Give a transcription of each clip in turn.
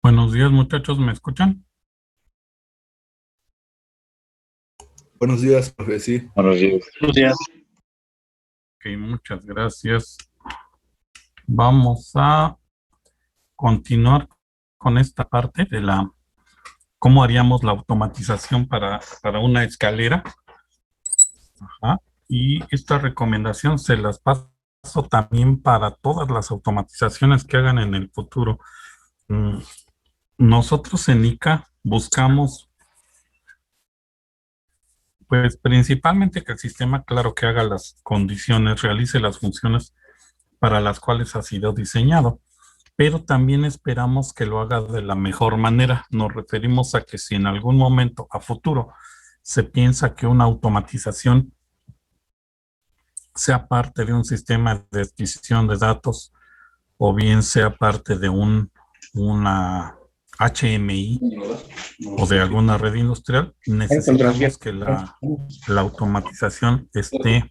Buenos días, muchachos, ¿me escuchan? Buenos días, profe, sí. Buenos días. Buenos días. Ok, muchas gracias. Vamos a continuar con esta parte de cómo haríamos la automatización para una escalera. Ajá. Y esta recomendación se las paso también para todas las automatizaciones que hagan en el futuro. Nosotros en ICA buscamos, pues principalmente que el sistema, claro, que haga las condiciones, realice las funciones para las cuales ha sido diseñado, pero también esperamos que lo haga de la mejor manera. Nos referimos a que si en algún momento a futuro se piensa que una automatización sea parte de un sistema de adquisición de datos o bien sea parte de una HMI o de alguna red industrial, necesitamos que la automatización esté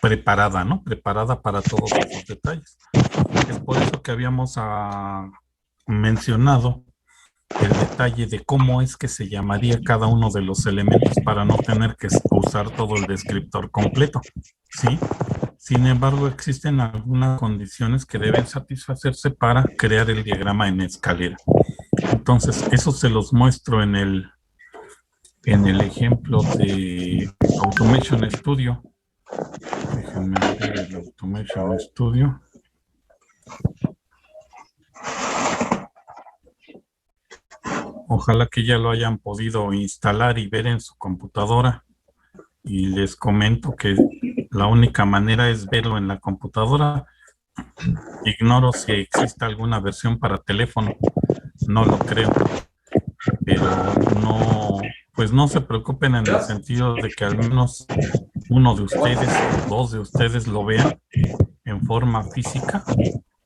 preparada, ¿no? Preparada para todos esos detalles. Es por eso que habíamos mencionado el detalle de cómo es que se llamaría cada uno de los elementos para no tener que usar todo el descriptor completo, ¿sí? Sin embargo, existen algunas condiciones que deben satisfacerse para crear el diagrama en escalera. Entonces, eso se los muestro en el ejemplo de Automation Studio. Déjenme abrir el Automation Studio. Ojalá que ya lo hayan podido instalar y ver en su computadora. Y les comento que la única manera es verlo en la computadora. Ignoro si existe alguna versión para teléfono. No lo creo. Pero no, pues no se preocupen en el sentido de que al menos uno de ustedes, dos de ustedes lo vean en forma física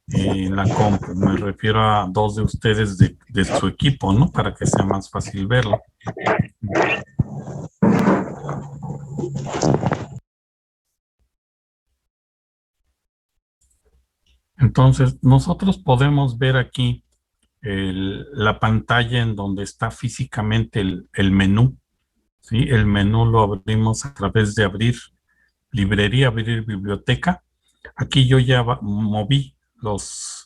en la compu. Me refiero a dos de ustedes de su equipo, ¿no? Para que sea más fácil verlo. Entonces, nosotros podemos ver aquí la pantalla en donde está físicamente el menú, ¿sí? El menú lo abrimos a través de abrir librería, abrir biblioteca. Aquí yo ya moví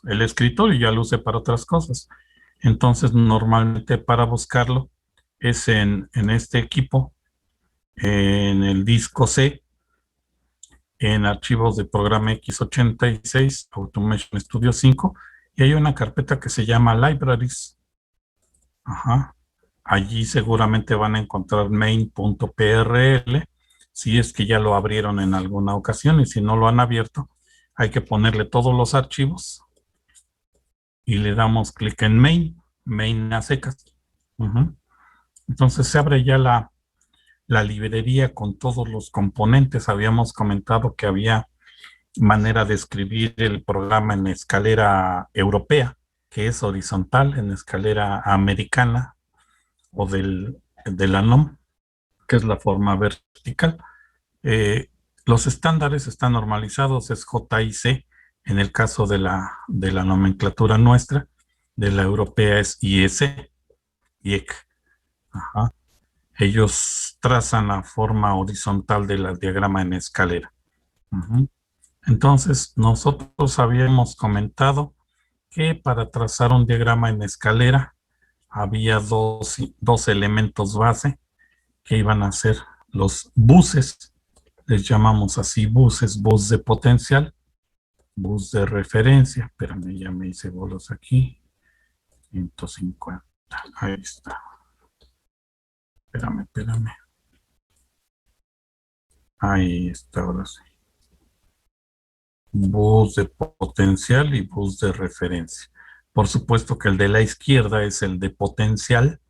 el escritorio y ya lo usé para otras cosas. Entonces, normalmente para buscarlo es en este equipo, en el disco C, en archivos de programa x86, Automation Studio 5, y hay una carpeta que se llama Libraries. Ajá. Allí seguramente van a encontrar main.prl, si es que ya lo abrieron en alguna ocasión, y si no lo han abierto, hay que ponerle todos los archivos y le damos clic en main a secas. Entonces se abre ya la librería con todos los componentes. Habíamos comentado que había manera de escribir el programa en escalera europea, que es horizontal, en escalera americana, o de la NOM, que es la forma vertical. Los estándares están normalizados, es JIC, en el caso de la nomenclatura nuestra, de la europea es IEC, IEC. Ajá. Ellos trazan la forma horizontal del diagrama en escalera. Entonces, nosotros habíamos comentado que para trazar un diagrama en escalera había dos elementos base que iban a ser los buses, les llamamos así buses, bus de potencial, bus de referencia. Espérame, ya me hice bolos aquí. 150, ahí está. Espérame. Ahí está, ahora sí. Bus de potencial y bus de referencia. Por supuesto que el de la izquierda es el de potencial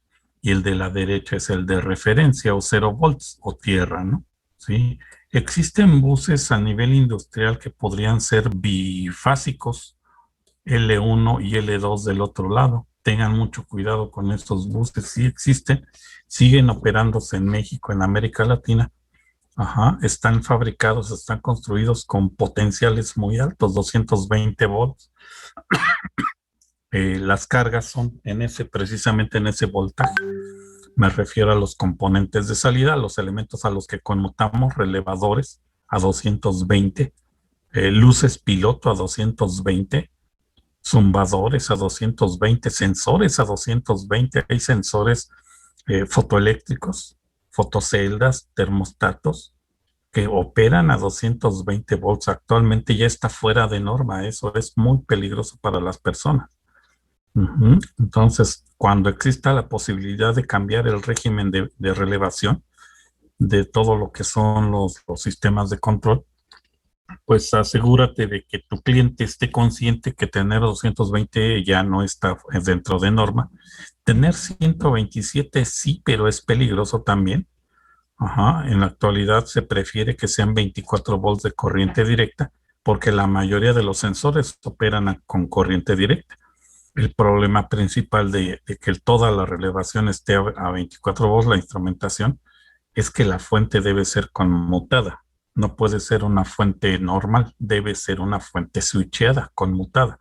y el de la derecha es el de referencia o 0 volts o tierra, ¿no? ¿Sí? Existen buses a nivel industrial que podrían ser bifásicos, L1 y L2 del otro lado. Tengan mucho cuidado con estos buses, sí existen, siguen operándose en México, en América Latina. Ajá, están fabricados, están construidos con potenciales muy altos, 220 volts. Las cargas son precisamente en ese voltaje. Me refiero a los componentes de salida, los elementos a los que conmutamos, relevadores a 220, luces piloto a 220, zumbadores a 220, sensores a 220. Hay sensores fotoeléctricos, fotoceldas, termostatos que operan a 220 volts. Actualmente ya está fuera de norma. Eso es muy peligroso para las personas. Entonces, cuando exista la posibilidad de cambiar el régimen de relevación de todo lo que son los sistemas de control, pues asegúrate de que tu cliente esté consciente que tener 220 ya no está dentro de norma. Tener 127 sí, pero es peligroso también. En la actualidad se prefiere que sean 24 volts de corriente directa porque la mayoría de los sensores operan con corriente directa. El problema principal de que toda la relevación esté a 24 volts, la instrumentación, es que la fuente debe ser conmutada. No puede ser una fuente normal, debe ser una fuente switcheada, conmutada.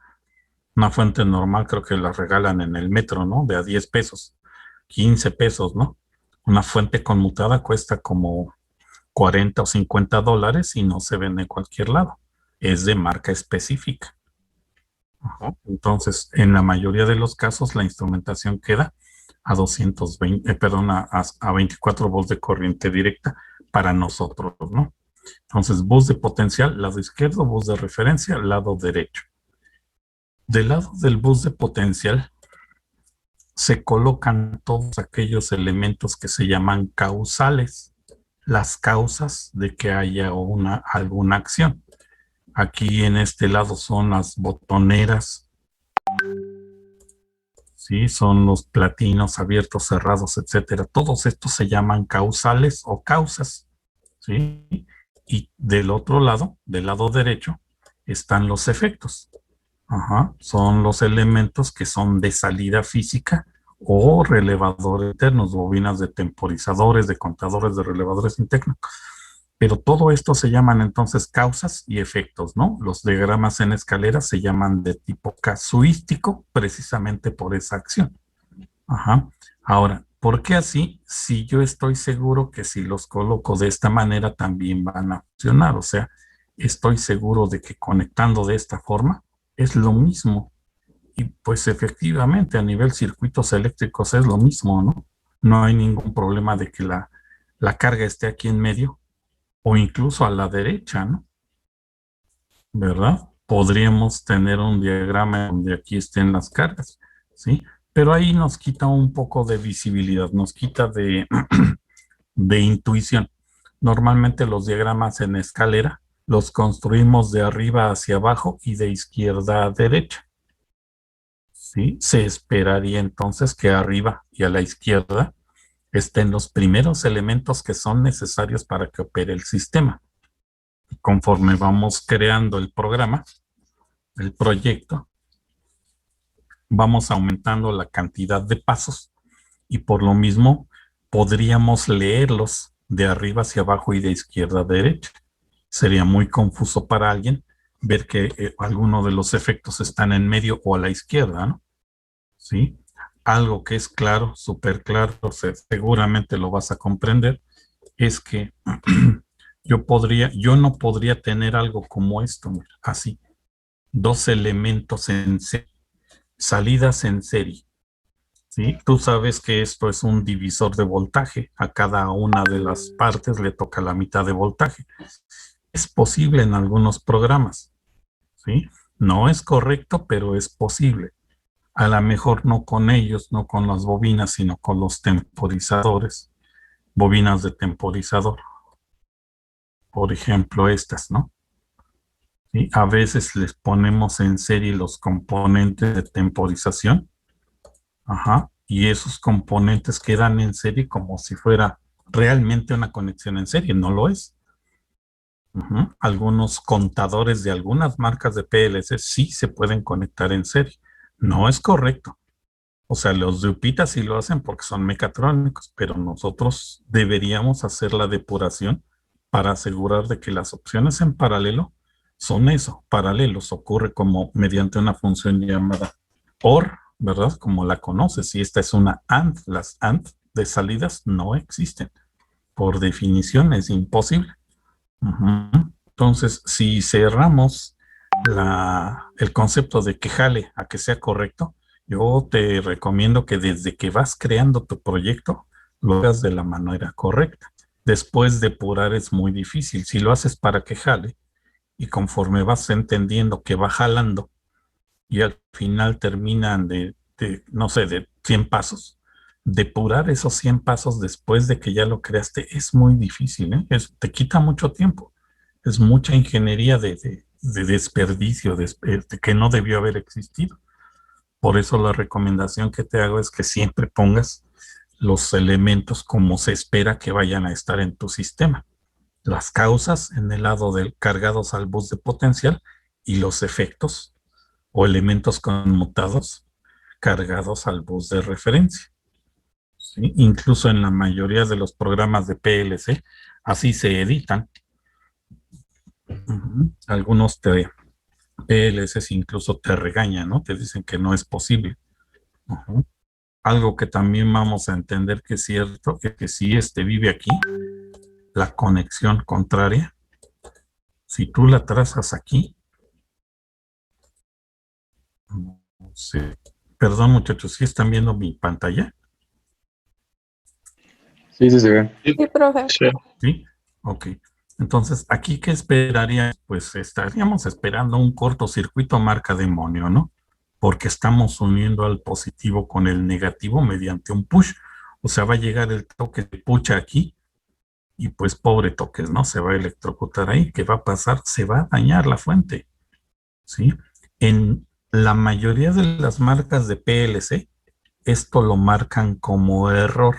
Una fuente normal creo que la regalan en el metro, ¿no? De a 10 pesos, 15 pesos, ¿no? Una fuente conmutada cuesta como 40 o 50 dólares y no se vende en cualquier lado. Es de marca específica. Entonces, en la mayoría de los casos, la instrumentación queda a 24 volts de corriente directa para nosotros, ¿no? Entonces, bus de potencial, lado izquierdo, bus de referencia, lado derecho. Del lado del bus de potencial se colocan todos aquellos elementos que se llaman causales, las causas de que haya alguna acción. Aquí en este lado son las botoneras, ¿sí? Son los platinos abiertos, cerrados, etcétera. Todos estos se llaman causales o causas, ¿sí? Y del otro lado, del lado derecho, están los efectos. Son los elementos que son de salida física o relevadores internos, bobinas de temporizadores, de contadores de relevadores internos. Pero todo esto se llaman entonces causas y efectos, ¿no? Los diagramas en escalera se llaman de tipo casuístico precisamente por esa acción. Ahora, ¿por qué así? Si yo estoy seguro que si los coloco de esta manera también van a funcionar. O sea, estoy seguro de que conectando de esta forma es lo mismo. Y pues efectivamente a nivel circuitos eléctricos es lo mismo, ¿no? No hay ningún problema de que la carga esté aquí en medio o incluso a la derecha, ¿no? ¿Verdad? Podríamos tener un diagrama donde aquí estén las cargas, ¿sí? Pero ahí nos quita un poco de visibilidad, nos quita de intuición. Normalmente los diagramas en escalera los construimos de arriba hacia abajo y de izquierda a derecha, ¿sí? Se esperaría entonces que arriba y a la izquierda estén los primeros elementos que son necesarios para que opere el sistema. Conforme vamos creando el programa, el proyecto, vamos aumentando la cantidad de pasos y por lo mismo podríamos leerlos de arriba hacia abajo y de izquierda a derecha. Sería muy confuso para alguien ver que alguno de los efectos están en medio o a la izquierda, ¿no? ¿Sí? Algo que es claro, súper claro, seguramente lo vas a comprender, es que yo no podría tener algo como esto, mira, así, dos elementos en serie, salidas en serie, ¿sí? Tú sabes que esto es un divisor de voltaje, a cada una de las partes le toca la mitad de voltaje. Es posible en algunos programas, ¿sí? No es correcto, pero es posible. A lo mejor no con ellos, no con las bobinas, sino con los temporizadores, bobinas de temporizador. Por ejemplo, estas, ¿no? ¿Sí? A veces les ponemos en serie los componentes de temporización. Y esos componentes quedan en serie como si fuera realmente una conexión en serie. No lo es. Algunos contadores de algunas marcas de PLC sí se pueden conectar en serie. No es correcto. O sea, los de UPITA sí lo hacen porque son mecatrónicos, pero nosotros deberíamos hacer la depuración para asegurar de que las opciones en paralelo son eso, paralelos, ocurre como mediante una función llamada OR, ¿verdad? Como la conoces, si esta es una AND, las AND de salidas no existen. Por definición es imposible. Entonces, si cerramos el concepto de que jale a que sea correcto, yo te recomiendo que desde que vas creando tu proyecto, lo hagas de la manera correcta. Después depurar es muy difícil. Si lo haces para que jale y conforme vas entendiendo que va jalando y al final terminan no sé, de 100 pasos, depurar esos 100 pasos después de que ya lo creaste es muy difícil, ¿eh? Te quita mucho tiempo. Es mucha ingeniería de desperdicio, de que no debió haber existido. Por eso la recomendación que te hago es que siempre pongas los elementos como se espera que vayan a estar en tu sistema. Las causas en el lado del cargados al bus de potencial y los efectos o elementos conmutados cargados al bus de referencia. ¿Sí? Incluso en la mayoría de los programas de PLC, así se editan. Algunos PLCs incluso te regañan, ¿no? Te dicen que no es posible. Algo que también vamos a entender que es cierto, que si vive aquí, la conexión contraria, si tú la trazas aquí, no sé. Perdón, muchachos, ¿sí están viendo mi pantalla? Sí, sí se ve. Sí, profe. Sí, ok. Entonces, ¿aquí qué esperaría? Pues estaríamos esperando un cortocircuito marca demonio, ¿no? Porque estamos uniendo al positivo con el negativo mediante un push. O sea, va a llegar el toque de pucha aquí y pues pobre toques, ¿no? Se va a electrocutar ahí. ¿Qué va a pasar? Se va a dañar la fuente, ¿sí? En la mayoría de las marcas de PLC, esto lo marcan como error.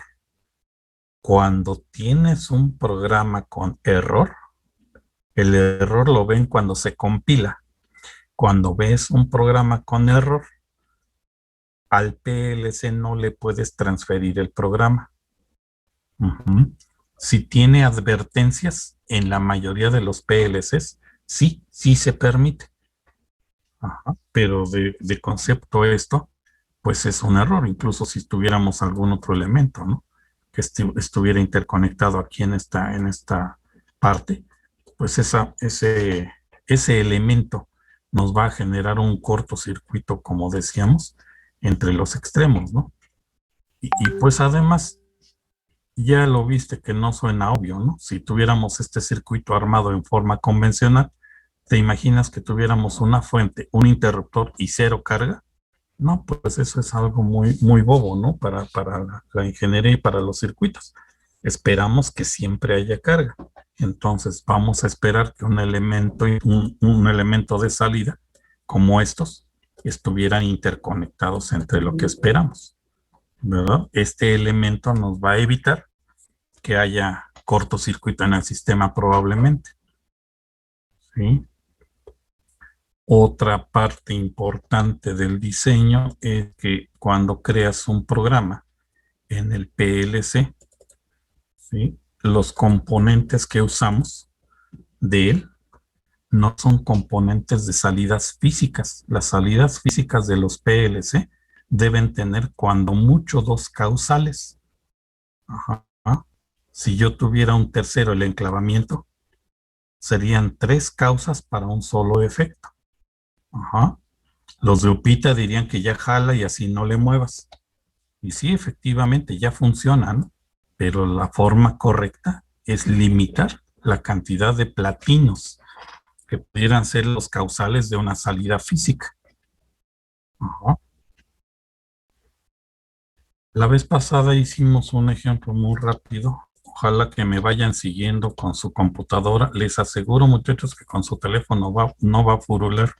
Cuando tienes un programa con error, el error lo ven cuando se compila. Cuando ves un programa con error, al PLC no le puedes transferir el programa. Si tiene advertencias, en la mayoría de los PLCs, sí se permite. Pero de concepto esto, pues es un error, incluso si tuviéramos algún otro elemento, ¿no? Que estuviera interconectado aquí en esta parte, pues ese elemento nos va a generar un cortocircuito, como decíamos, entre los extremos, ¿no? Y pues además, ya lo viste que no suena obvio, ¿no? Si tuviéramos este circuito armado en forma convencional, ¿te imaginas que tuviéramos una fuente, un interruptor y cero carga? No, pues eso es algo muy, muy bobo, ¿no? Para la ingeniería y para los circuitos. Esperamos que siempre haya carga. Entonces vamos a esperar que un elemento de salida, como estos, estuvieran interconectados entre lo que esperamos, ¿verdad? Este elemento nos va a evitar que haya cortocircuito en el sistema probablemente. ¿Sí? Otra parte importante del diseño es que cuando creas un programa en el PLC, ¿sí? Los componentes que usamos de él no son componentes de salidas físicas. Las salidas físicas de los PLC deben tener cuando mucho dos causales. Si yo tuviera un tercero, el enclavamiento, serían 3 causas para un solo efecto. Los de UPITA dirían que ya jala y así no le muevas. Y sí, efectivamente, ya funcionan, pero la forma correcta es limitar la cantidad de platinos que pudieran ser los causales de una salida física. La vez pasada hicimos un ejemplo muy rápido. Ojalá que me vayan siguiendo con su computadora. Les aseguro, muchachos, que con su teléfono no va a furular.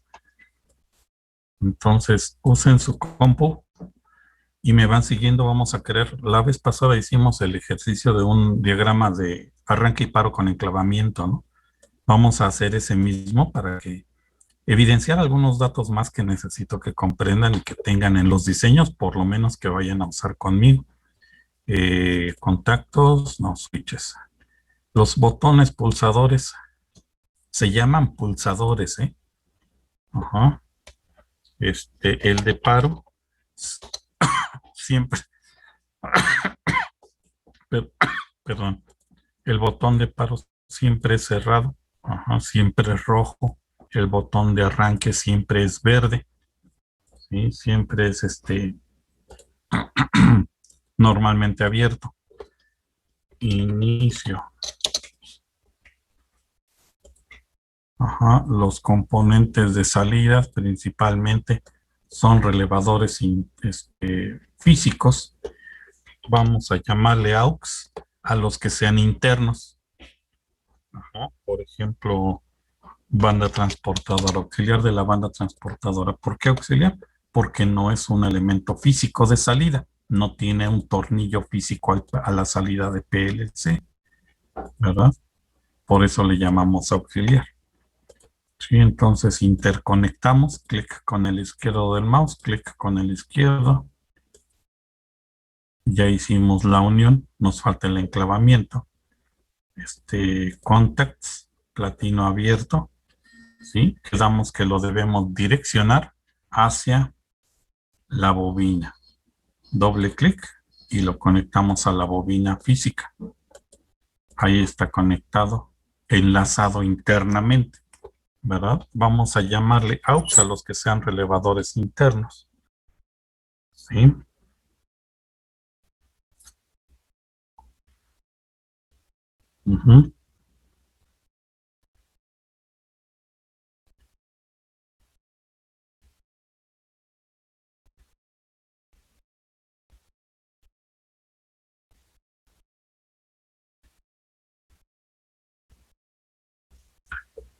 Entonces, usen su compu y me van siguiendo. Vamos a crear. La vez pasada hicimos el ejercicio de un diagrama de arranque y paro con enclavamiento, ¿no? Vamos a hacer ese mismo para que evidenciar algunos datos más que necesito que comprendan y que tengan en los diseños, por lo menos que vayan a usar conmigo. Contactos, no, switches. Los botones pulsadores se llaman pulsadores, ¿eh? El de paro siempre, perdón, el botón de paro siempre es cerrado, siempre es rojo, el botón de arranque siempre es verde, ¿sí? Siempre es normalmente abierto. Inicio. Los componentes de salida principalmente son relevadores físicos. Vamos a llamarle AUX a los que sean internos. Por ejemplo, banda transportadora, auxiliar de la banda transportadora. ¿Por qué auxiliar? Porque no es un elemento físico de salida. No tiene un tornillo físico a la salida de PLC, ¿verdad? Por eso le llamamos auxiliar. Sí, entonces interconectamos, clic con el izquierdo del mouse, clic con el izquierdo. Ya hicimos la unión, nos falta el enclavamiento. Contacts, platino abierto, ¿sí? Quedamos que lo debemos direccionar hacia la bobina. Doble clic y lo conectamos a la bobina física. Ahí está conectado, enlazado internamente, ¿verdad? Vamos a llamarle AUX a los que sean relevadores internos. ¿Sí?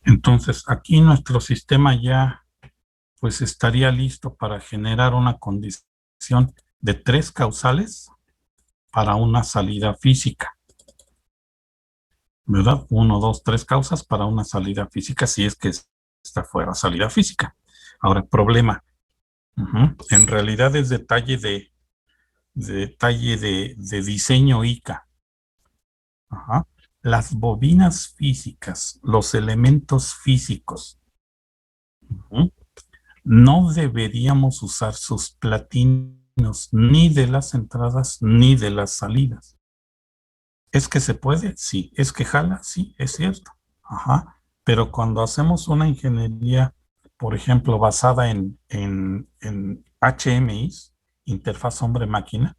Entonces, aquí nuestro sistema ya pues estaría listo para generar una condición de 3 causales para una salida física, ¿verdad? 1, 2, 3 causas para una salida física, si es que esta fuera salida física. Ahora, problema. En realidad es detalle de diseño ICA. Las bobinas físicas, los elementos físicos, no deberíamos usar sus platinos ni de las entradas ni de las salidas. ¿Es que se puede? Sí. ¿Es que jala? Sí, es cierto. Pero cuando hacemos una ingeniería, por ejemplo, basada en HMIs, interfaz hombre-máquina,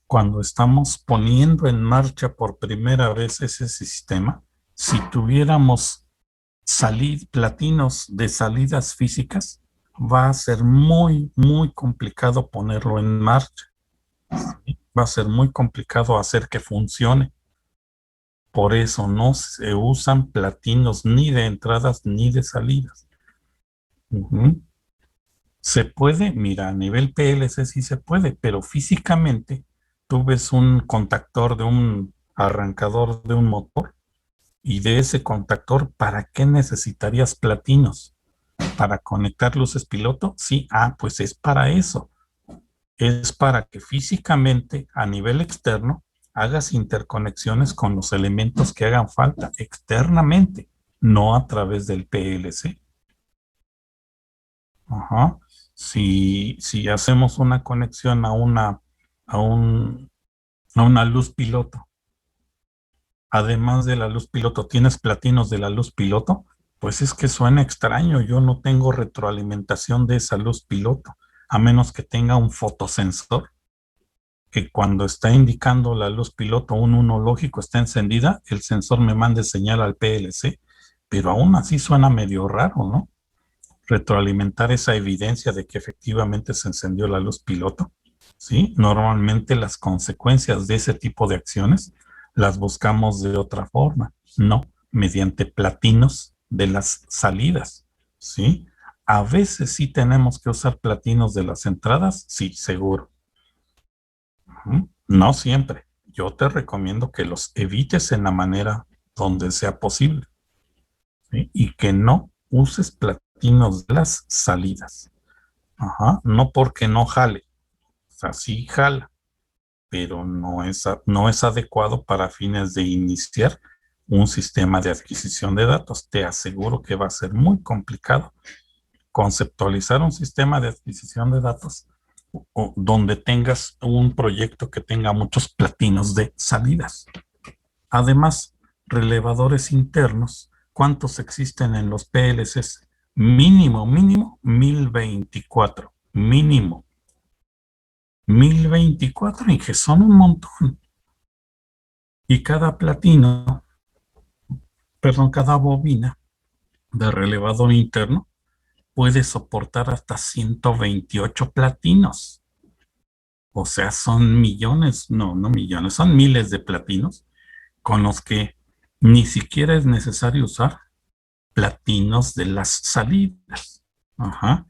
cuando estamos poniendo en marcha por primera vez ese sistema, si tuviéramos platinos de salidas físicas, va a ser muy, muy complicado ponerlo en marcha. ¿Sí? Va a ser muy complicado hacer que funcione. Por eso no se usan platinos ni de entradas ni de salidas. Se puede, mira, a nivel PLC sí se puede, pero físicamente tú ves un contactor de un arrancador de un motor y de ese contactor, ¿para qué necesitarías platinos? ¿Para conectar luces piloto? Sí, pues es para eso. Es para que físicamente, a nivel externo, hagas interconexiones con los elementos que hagan falta externamente, no a través del PLC. Si hacemos una conexión a una luz piloto, además de la luz piloto, ¿tienes platinos de la luz piloto? Pues es que suena extraño, yo no tengo retroalimentación de esa luz piloto, a menos que tenga un fotosensor, que cuando está indicando la luz piloto, un 1 lógico está encendida, el sensor me mande señal al PLC, pero aún así suena medio raro, ¿no? Retroalimentar esa evidencia de que efectivamente se encendió la luz piloto, ¿sí? Normalmente las consecuencias de ese tipo de acciones las buscamos de otra forma, no mediante platinos de las salidas, ¿sí? A veces sí tenemos que usar platinos de las entradas, sí, seguro. No siempre. Yo te recomiendo que los evites en la manera donde sea posible, ¿sí? Y que no uses platinos de las salidas. No porque no jale. O sea, sí jala, pero no es adecuado para fines de iniciar un sistema de adquisición de datos. Te aseguro que va a ser muy complicado conceptualizar un sistema de adquisición de datos o donde tengas un proyecto que tenga muchos platinos de salidas. Además, relevadores internos, ¿cuántos existen en los PLCs? Mínimo 1024. Mínimo 1024, y que son un montón. Y cada platino, perdón, cada bobina de relevador interno puede soportar hasta 128 platinos. O sea, son millones, no millones, son miles de platinos con los que ni siquiera es necesario usar platinos de las salidas. Ajá.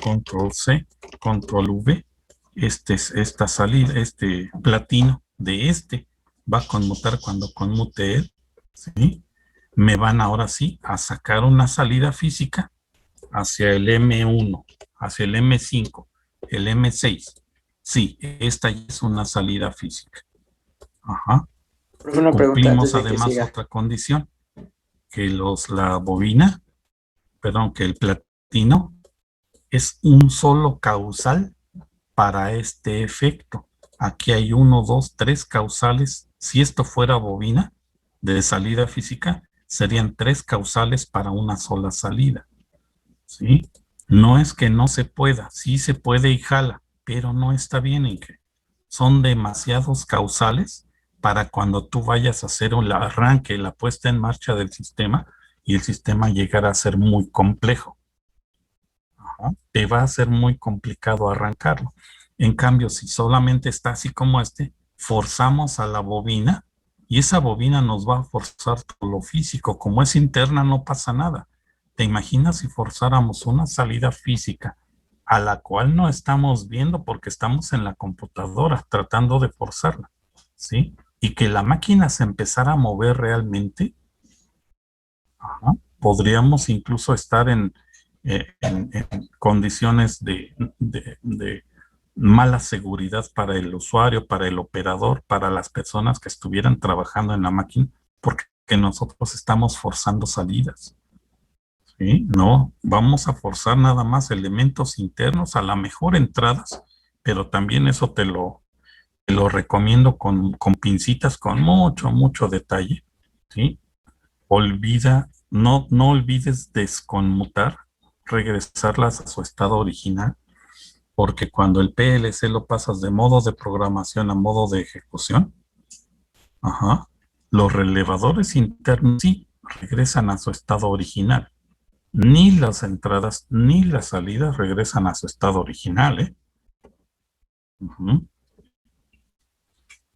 Control C, Control V. Esta salida, este platino de va a conmutar cuando conmute él. ¿Sí? Me van ahora sí a sacar una salida física hacia el M1, hacia el M5, el M6. Sí, esta es una salida física. Ajá. Una pregunta antes Cumplimos de que además siga. otra condición, que la bobina, perdón, que el platino es un solo causal para este efecto. Aquí hay 1, 2, 3 causales. Si esto fuera bobina de salida física, serían 3 causales para una sola salida. ¿Sí? No es que no se pueda, sí se puede y jala, pero no está bien en que son demasiados causales para cuando tú vayas a hacer el arranque, la puesta en marcha del sistema, y el sistema llegará a ser muy complejo. Ajá. Te va a ser muy complicado arrancarlo. En cambio, si solamente está así como forzamos a la bobina, y esa bobina nos va a forzar todo lo físico. Como es interna, no pasa nada. ¿Te imaginas si forzáramos una salida física a la cual no estamos viendo porque estamos en la computadora tratando de forzarla? ¿Sí? Y que la máquina se empezara a mover realmente. Ajá. Podríamos incluso estar en condiciones de mala seguridad para el usuario, para el operador, para las personas que estuvieran trabajando en la máquina, porque nosotros estamos forzando salidas. ¿Sí? No, vamos a forzar nada más elementos internos, a la mejor entradas, pero también eso te lo recomiendo con pincitas, con mucho detalle. ¿Sí? No olvides desconmutar, regresarlas a su estado original, porque cuando el PLC lo pasas de modo de programación a modo de ejecución, ajá, los relevadores internos sí regresan a su estado original. Ni las entradas ni las salidas regresan a su estado original, ¿eh? Uh-huh.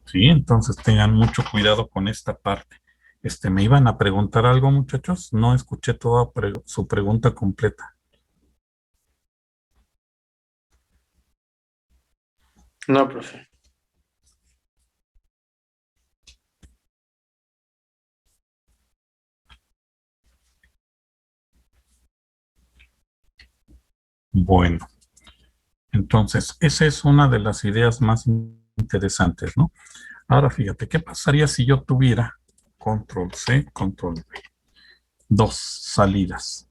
Sí, entonces tengan mucho cuidado con esta parte. ¿Me iban a preguntar algo, muchachos? No escuché toda su pregunta completa. No, profe. Bueno, entonces, esa es una de las ideas más interesantes, ¿no? Ahora fíjate, ¿qué pasaría si yo tuviera control C, control V? Dos salidas.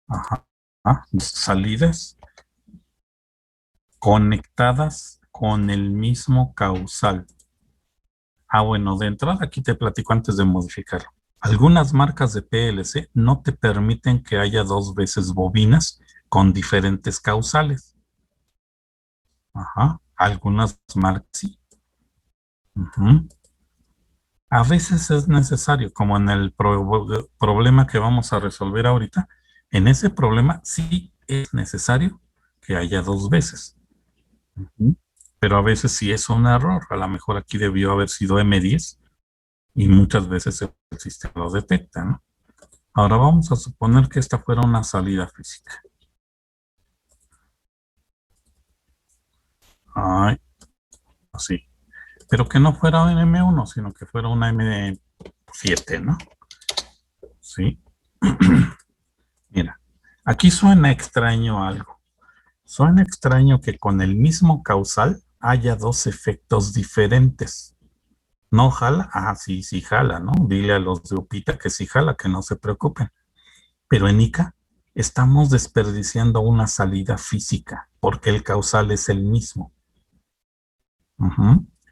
Ajá. Dos salidas conectadas con el mismo causal. Bueno, de entrada aquí te platico antes de modificarlo. Algunas marcas de PLC no te permiten que haya dos veces bobinas con diferentes causales. Ajá. Algunas marcas sí. Uh-huh. A veces es necesario, como en el problema que vamos a resolver ahorita. En ese problema sí es necesario que haya dos veces. Uh-huh. Pero a veces sí es un error. A lo mejor aquí debió haber sido M10 y muchas veces el sistema lo detecta, ¿no? Ahora vamos a suponer que esta fuera una salida física. Ay, así. Pero que no fuera una M1, sino que fuera una M7, ¿no? Sí. Mira, aquí suena extraño algo. Suena extraño que con el mismo causal haya dos efectos diferentes. ¿No jala? Sí, sí jala, ¿no? Dile a los de UPITA que sí jala, que no se preocupen. Pero en ICA estamos desperdiciando una salida física porque el causal es el mismo.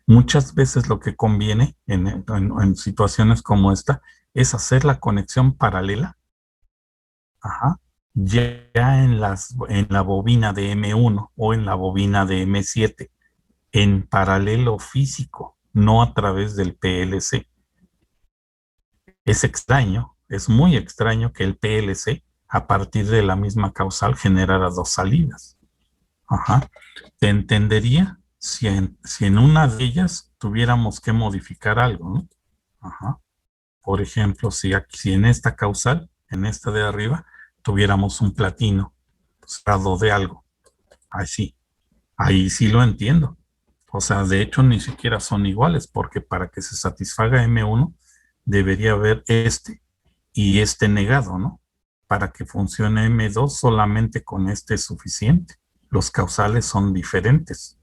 Muchas veces lo que conviene en situaciones como esta es hacer la conexión paralela ya en la bobina de M1 o en la bobina de M7 en paralelo físico, no a través del PLC. Es extraño, es muy extraño que el PLC a partir de la misma causal generara dos salidas. Te entendería si en una de ellas tuviéramos que modificar algo, ¿no? Por ejemplo, si en esta causal, en esta de arriba, tuviéramos un platino cerrado de algo. Ahí sí lo entiendo. O sea, de hecho ni siquiera son iguales, porque para que se satisfaga M1 debería haber este y este negado, ¿no? Para que funcione M2 solamente con este es suficiente. Los causales son diferentes.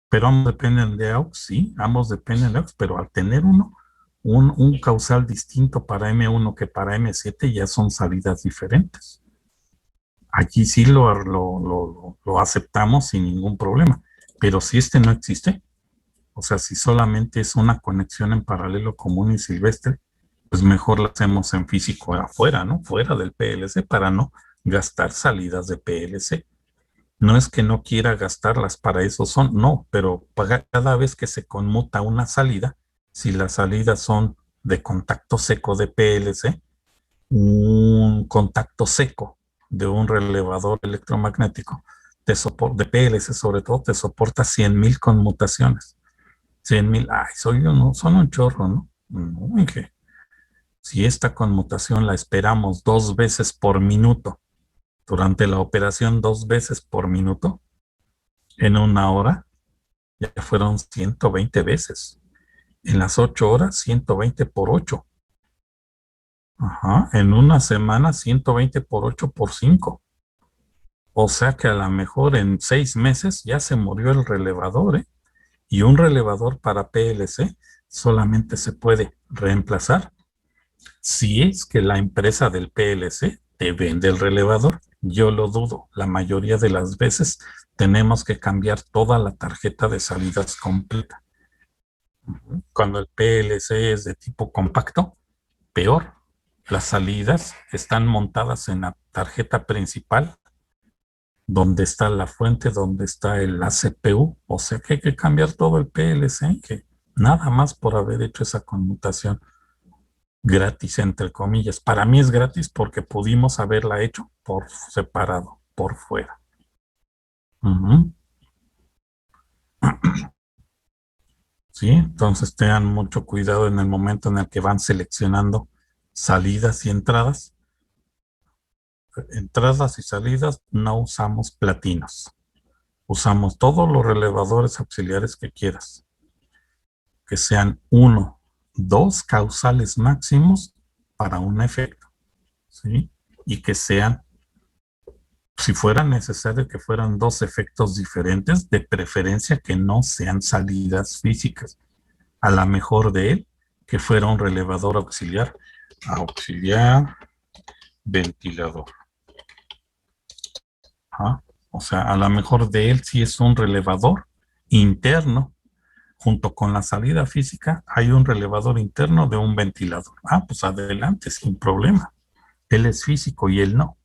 Pero ambos dependen de AUX, sí, ambos dependen de AUX, pero al tener un causal distinto para M1 que para M7 ya son salidas diferentes. Aquí sí lo aceptamos sin ningún problema, pero si este no existe, o sea, si solamente es una conexión en paralelo común y silvestre, pues mejor la hacemos en físico afuera, ¿no? Fuera del PLC para no gastar salidas de PLC. No es que no quiera gastarlas, para eso son, no, pero cada vez que se conmuta una salida, si las salidas son de contacto seco de PLC, un contacto seco de un relevador electromagnético de PLC sobre todo te soporta 100,000 conmutaciones. 100,000, son un chorro, ¿no? No, que si esta conmutación la esperamos 2 veces por minuto, durante la operación 2 veces por minuto, en una hora ya fueron 120 veces. En las 8 horas, 120 por 8. En una semana, 120 por 8 por 5. O sea que a lo mejor en 6 meses ya se murió el relevador, ¿eh? Y un relevador para PLC solamente se puede reemplazar si es que la empresa del PLC te vende el relevador. Yo lo dudo. La mayoría de las veces tenemos que cambiar toda la tarjeta de salidas completa. Cuando el PLC es de tipo compacto, peor. Las salidas están montadas en la tarjeta principal, donde está la fuente, donde está la CPU. O sea que hay que cambiar todo el PLC, que nada más por haber hecho esa conmutación gratis, entre comillas. Para mí es gratis porque pudimos haberla hecho por separado, por fuera. Sí, entonces tengan mucho cuidado en el momento en el que van seleccionando salidas y entradas. Entradas y salidas no usamos platinos. Usamos todos los relevadores auxiliares que quieras. Que sean 1, 2 causales máximos para un efecto. ¿Sí? Y que sean, si fuera necesario, que fueran 2 efectos diferentes, de preferencia que no sean salidas físicas. A la mejor de él, que fuera un relevador auxiliar. Auxiliar, ventilador. O sea, a lo mejor de él sí es un relevador interno. Junto con la salida física hay un relevador interno de un ventilador. Pues adelante, sin problema. Él es físico y él no.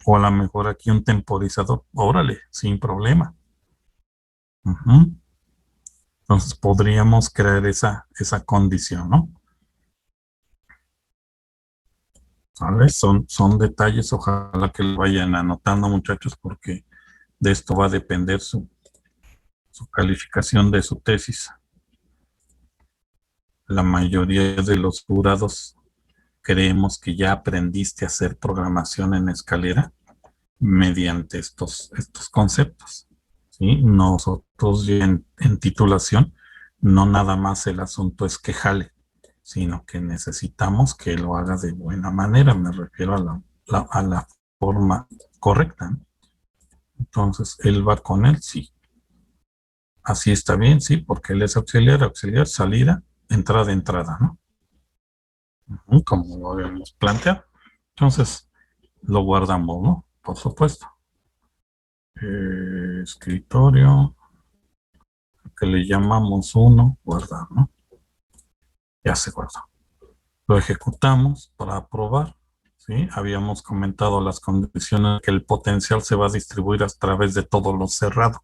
O a lo mejor aquí un temporizador. Órale, sin problema. Entonces podríamos crear esa condición, ¿no? ¿Vale? Son detalles, ojalá que lo vayan anotando, muchachos, porque de esto va a depender su calificación de su tesis. La mayoría de los jurados creemos que ya aprendiste a hacer programación en escalera mediante estos conceptos. ¿Sí? Nosotros ya en titulación, no nada más el asunto es que jale, sino que necesitamos que lo haga de buena manera, me refiero a la forma correcta, ¿no? Entonces, él va con él, sí. Así está bien, sí, porque él es auxiliar, salida, entrada, ¿no? como lo habíamos planteado. Entonces, lo guardamos, ¿no? Por supuesto. Escritorio, que le llamamos 1, guardar, ¿no? Ya se guardó. Lo ejecutamos para aprobar, ¿sí? Habíamos comentado las condiciones que el potencial se va a distribuir a través de todo lo cerrado.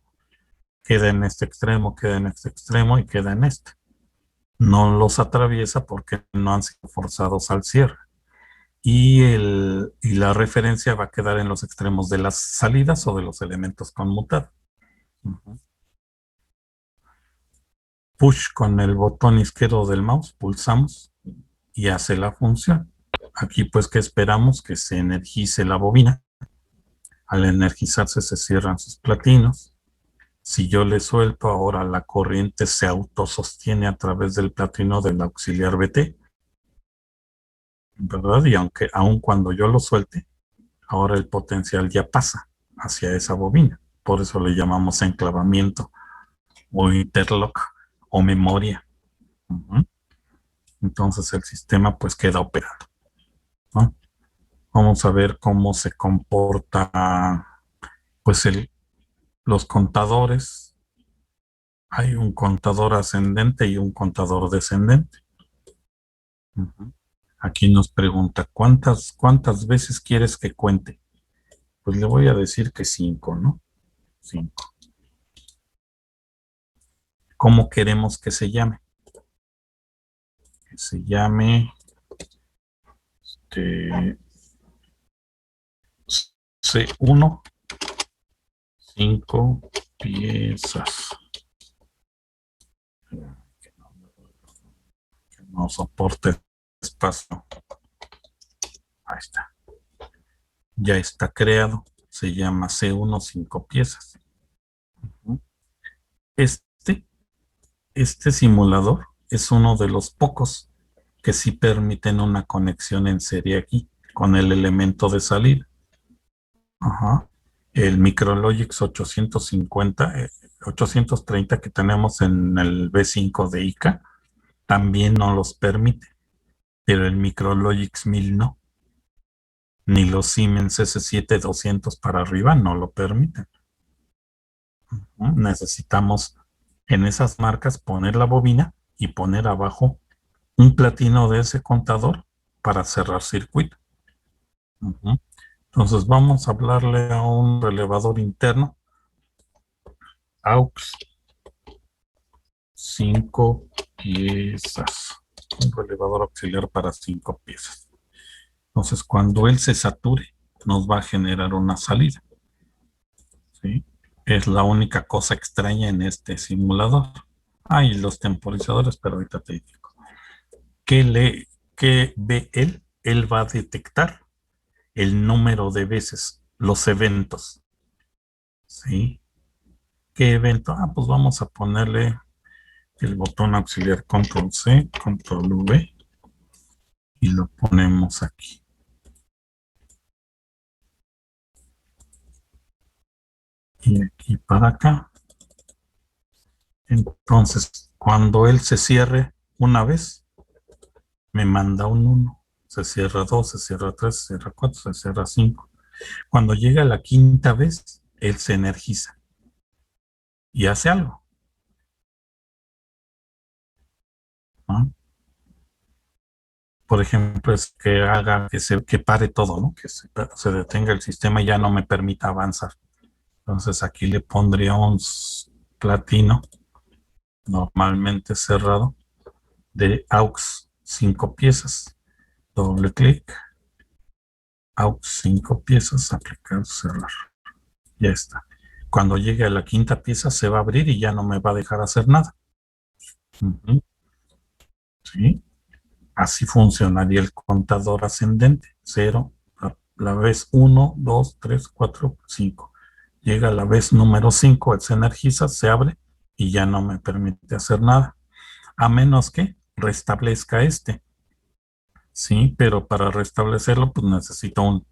Queda en este extremo, queda en este extremo y queda en este. No los atraviesa porque no han sido forzados al cierre. Y la referencia va a quedar en los extremos de las salidas o de los elementos conmutados. Push con el botón izquierdo del mouse, pulsamos y hace la función. Aquí pues que esperamos que se energice la bobina. Al energizarse se cierran sus platinos. Si yo le suelto, ahora la corriente se autosostiene a través del platino del auxiliar BT, ¿verdad? Y aun cuando yo lo suelte, ahora el potencial ya pasa hacia esa bobina. Por eso le llamamos enclavamiento o interlock o memoria. Entonces el sistema pues queda operando, ¿no? Vamos a ver cómo se comporta pues los contadores. Hay un contador ascendente y un contador descendente. Aquí nos pregunta, ¿cuántas veces quieres que cuente? Pues le voy a decir que 5, ¿no? 5. ¿Cómo queremos que se llame? Que se llame C1, 5 piezas. Que no soporte espacio. Ahí está. Ya está creado. Se llama C1, 5 piezas. Este simulador es uno de los pocos que sí permiten una conexión en serie aquí con el elemento de salida. El Micrologix 830 que tenemos en el B5 de ICA también no los permite, pero el Micrologix 1000 no. Ni los Siemens S7 200 para arriba no lo permiten. Necesitamos en esas marcas poner la bobina y poner abajo un platino de ese contador para cerrar circuito. Entonces vamos a hablarle a un relevador interno, AUX 5 piezas, un relevador auxiliar para 5 piezas. Entonces cuando él se sature nos va a generar una salida, ¿sí? Es la única cosa extraña en este simulador. Y los temporizadores, pero ahorita te digo. ¿Qué ve él? Él va a detectar el número de veces, los eventos. ¿Sí? ¿Qué evento? Pues vamos a ponerle el botón auxiliar Control C, Control V y lo ponemos aquí. Y aquí para acá. Entonces, cuando él se cierre una vez, me manda un 1. Se cierra 2, se cierra 3, se cierra 4, se cierra 5. Cuando llega la quinta vez, él se energiza y hace algo, ¿no? Por ejemplo, es que haga que pare todo, ¿no? Que se detenga el sistema y ya no me permita avanzar. Entonces aquí le pondría un platino normalmente cerrado de AUX 5 piezas. Doble clic, AUX 5 piezas, aplicar, cerrar. Ya está. Cuando llegue a la quinta pieza se va a abrir y ya no me va a dejar hacer nada. ¿Sí? Así funcionaría el contador ascendente. 0, la vez 1, 2, 3, 4, 5. Llega a la vez número 5, él se energiza, se abre y ya no me permite hacer nada. A menos que restablezca este. Sí, pero para restablecerlo pues necesito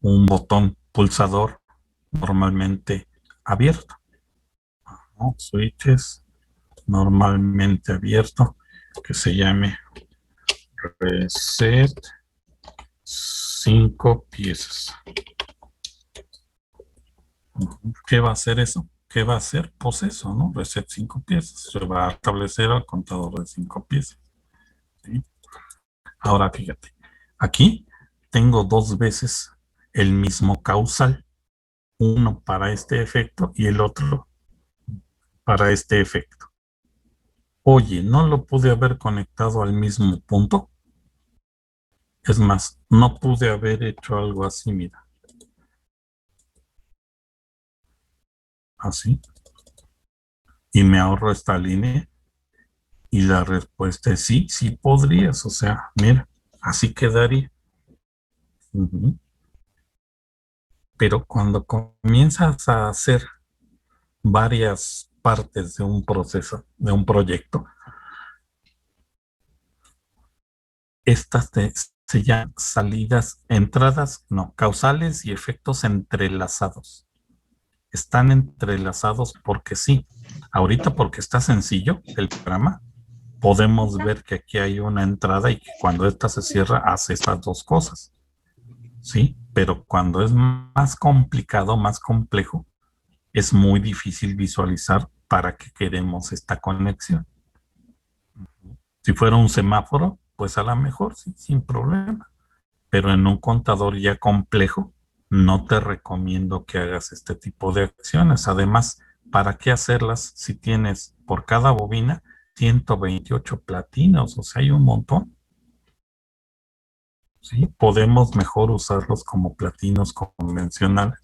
un botón pulsador normalmente abierto. ¿No? Switches normalmente abierto que se llame Reset 5 piezas. ¿Qué va a hacer eso? ¿Qué va a hacer? Pues eso, ¿no? Reset 5 piezas. Se va a establecer al contador de 5 piezas. ¿Sí? Ahora fíjate, aquí tengo dos veces el mismo causal. Uno para este efecto y el otro para este efecto. Oye, ¿no lo pude haber conectado al mismo punto? Es más, no pude haber hecho algo así, mira. Así. Y me ahorro esta línea. Y la respuesta es sí, sí podrías. O sea, mira, así quedaría. Uh-huh. Pero cuando comienzas a hacer varias partes de un proceso, de un proyecto, estas se llaman salidas, entradas, no, causales y efectos entrelazados. Están entrelazados porque sí. Ahorita porque está sencillo el programa, podemos ver que aquí hay una entrada y que cuando esta se cierra hace estas dos cosas. ¿Sí? Pero cuando es más complicado, más complejo, es muy difícil visualizar para qué queremos esta conexión. Si fuera un semáforo, pues a lo mejor sí, sin problema. Pero en un contador ya complejo, no te recomiendo que hagas este tipo de acciones. Además, ¿para qué hacerlas si tienes por cada bobina 128 platinos? O sea, hay un montón. ¿Sí? Podemos mejor usarlos como platinos convencionales.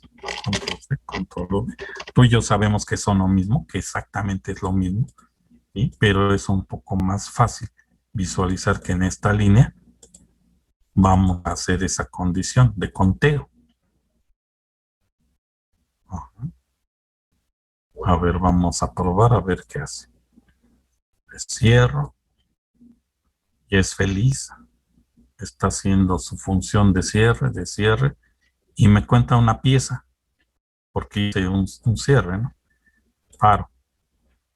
Control V. Tú y yo sabemos que son lo mismo, que exactamente es lo mismo, ¿sí? Pero es un poco más fácil visualizar que en esta línea vamos a hacer esa condición de conteo. A ver, vamos a probar a ver qué hace. Le cierro. Y es feliz. Está haciendo su función de cierre. Y me cuenta una pieza. Porque hice un cierre, ¿no? Paro.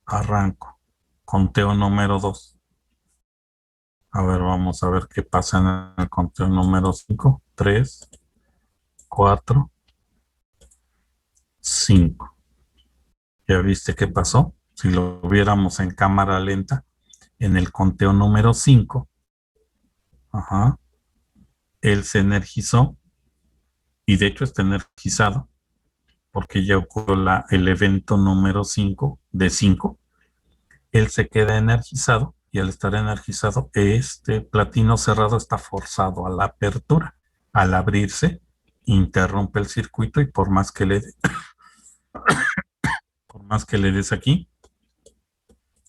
Arranco. Conteo número 2. A ver, vamos a ver qué pasa en el conteo número 5. 3, 4, 5. ¿Ya viste qué pasó? Si lo viéramos en cámara lenta, en el conteo número 5, él se energizó y de hecho está energizado porque ya ocurrió el evento número 5 de 5. Él se queda energizado y al estar energizado, este platino cerrado está forzado a la apertura. Al abrirse, interrumpe el circuito y por más que le des aquí,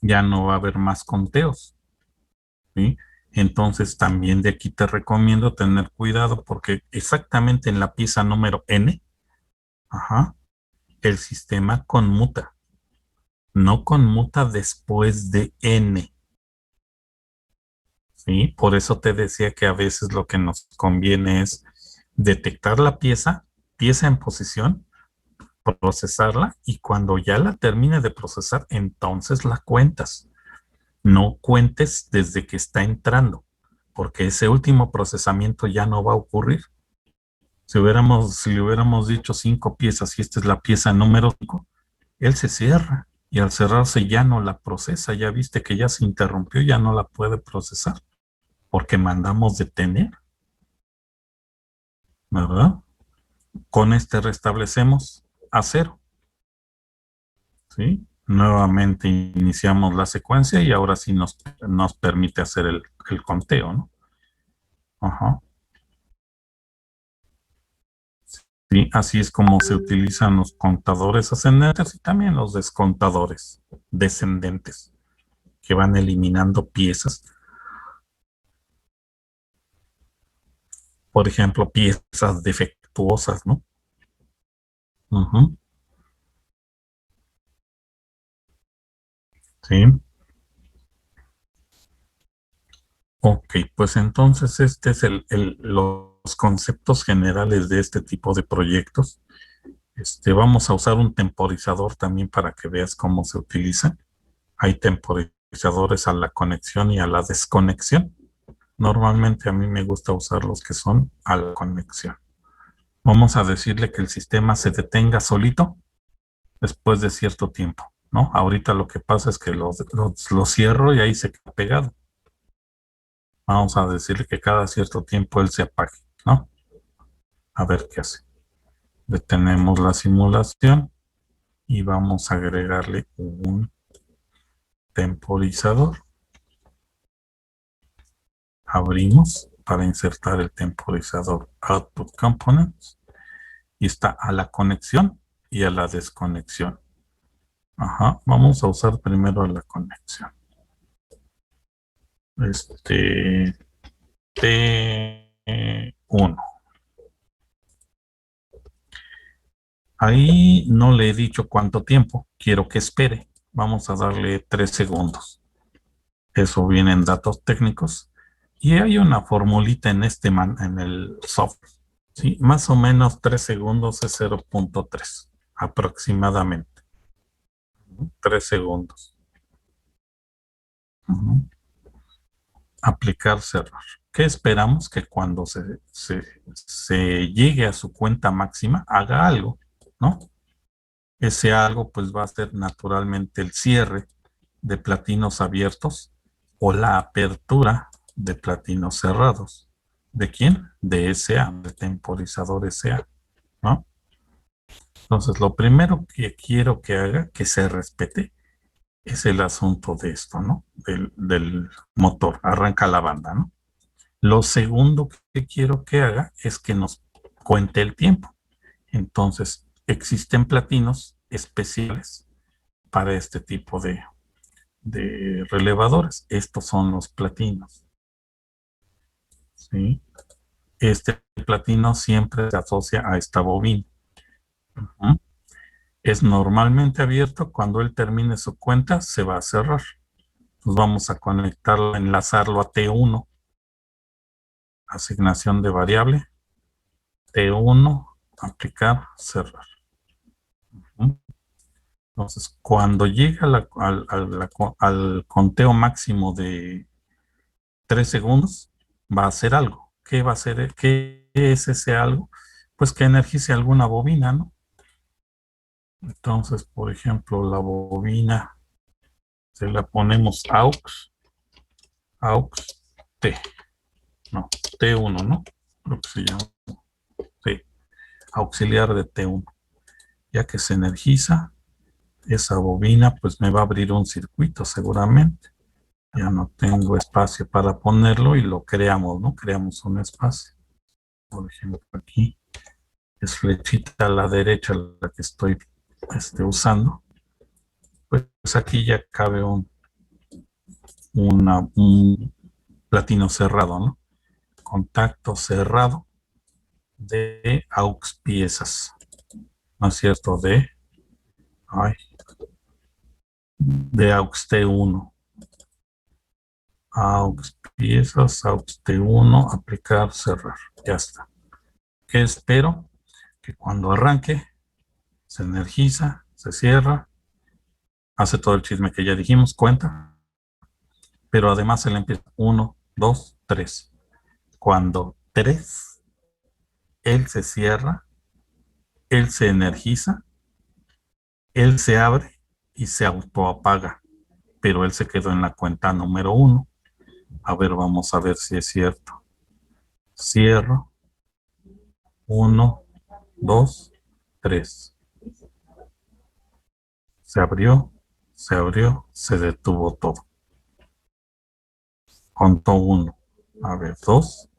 ya no va a haber más conteos. ¿Sí? Entonces también de aquí te recomiendo tener cuidado porque exactamente en la pieza número N, el sistema conmuta. No conmuta después de N. ¿Sí? Por eso te decía que a veces lo que nos conviene es detectar la pieza en posición, procesarla y cuando ya la termine de procesar, entonces la cuentas. No cuentes desde que está entrando, porque ese último procesamiento ya no va a ocurrir. Si le hubiéramos dicho 5 piezas y esta es la pieza número 5, él se cierra y al cerrarse ya no la procesa. Ya viste que ya se interrumpió, ya no la puede procesar porque mandamos detener, ¿verdad? Con este restablecemos a 0. ¿Sí? Nuevamente iniciamos la secuencia y ahora sí nos permite hacer el conteo, ¿no? Sí, así es como se utilizan los contadores ascendentes y también los descontadores descendentes, que van eliminando piezas. Por ejemplo, piezas defectuosas, ¿no? Sí. Ok, pues entonces este es los conceptos generales de este tipo de proyectos. Vamos a usar un temporizador también para que veas cómo se utiliza. Hay temporizadores a la conexión y a la desconexión. Normalmente a mí me gusta usar los que son a la conexión. Vamos a decirle que el sistema se detenga solito después de cierto tiempo, ¿no? Ahorita lo que pasa es que lo cierro y ahí se queda pegado. Vamos a decirle que cada cierto tiempo él se apague, ¿no? A ver qué hace. Detenemos la simulación y vamos a agregarle un temporizador. Abrimos para insertar el temporizador Output Components y está a la conexión y a la desconexión. Ajá, vamos a usar primero la conexión. T1. Ahí no le he dicho cuánto tiempo quiero que espere. Vamos a darle 3 segundos. Eso viene en datos técnicos. Y hay una formulita en en el software. ¿Sí? Más o menos 3 segundos es 0.3 aproximadamente. 3 segundos. Aplicar cerrar. ¿Qué esperamos? Que cuando se llegue a su cuenta máxima haga algo, ¿no? Ese algo pues va a ser naturalmente el cierre de platinos abiertos o la apertura de platinos cerrados. ¿De quién? De SA, de temporizador SA, ¿no? Entonces, lo primero que quiero que haga, que se respete, es el asunto de esto, ¿no? Del motor, arranca la banda, ¿no? Lo segundo que quiero que haga es que nos cuente el tiempo. Entonces, existen platinos especiales para este tipo de relevadores. Estos son los platinos. ¿Sí? Este platino siempre se asocia a esta bobina. Es normalmente abierto. Cuando él termine su cuenta, se va a cerrar. Nos vamos a conectarlo, enlazarlo a T1. Asignación de variable. T1, aplicar, cerrar. Entonces, cuando llega al conteo máximo de 3 segundos, va a hacer algo. ¿Qué va a hacer? ¿Qué es ese algo? Pues que energice alguna bobina, ¿no? Entonces, por ejemplo, la bobina se la ponemos aux T, no, T1, ¿no? Creo que se llama, sí, auxiliar de T1. Ya que se energiza, esa bobina pues me va a abrir un circuito seguramente. Ya no tengo espacio para ponerlo y lo creamos, ¿no? Creamos un espacio. Por ejemplo, aquí es flechita a la derecha la que estoy usando. Pues aquí ya cabe un platino cerrado, ¿no? Contacto cerrado de aux piezas, ¿no es cierto? De aux T1. Aux piezas, aux T1, aplicar, cerrar. Ya está. ¿Qué espero? Que cuando arranque, se energiza, se cierra, hace todo el chisme que ya dijimos, cuenta, pero además se le empieza 1, 2, 3. Cuando 3, él se cierra, él se energiza, él se abre y se autoapaga, pero él se quedó en la cuenta número 1. A ver, vamos a ver si es cierto. Cierro. 1, 2, 3. Se abrió, se detuvo todo. Contó 1. A ver, 2.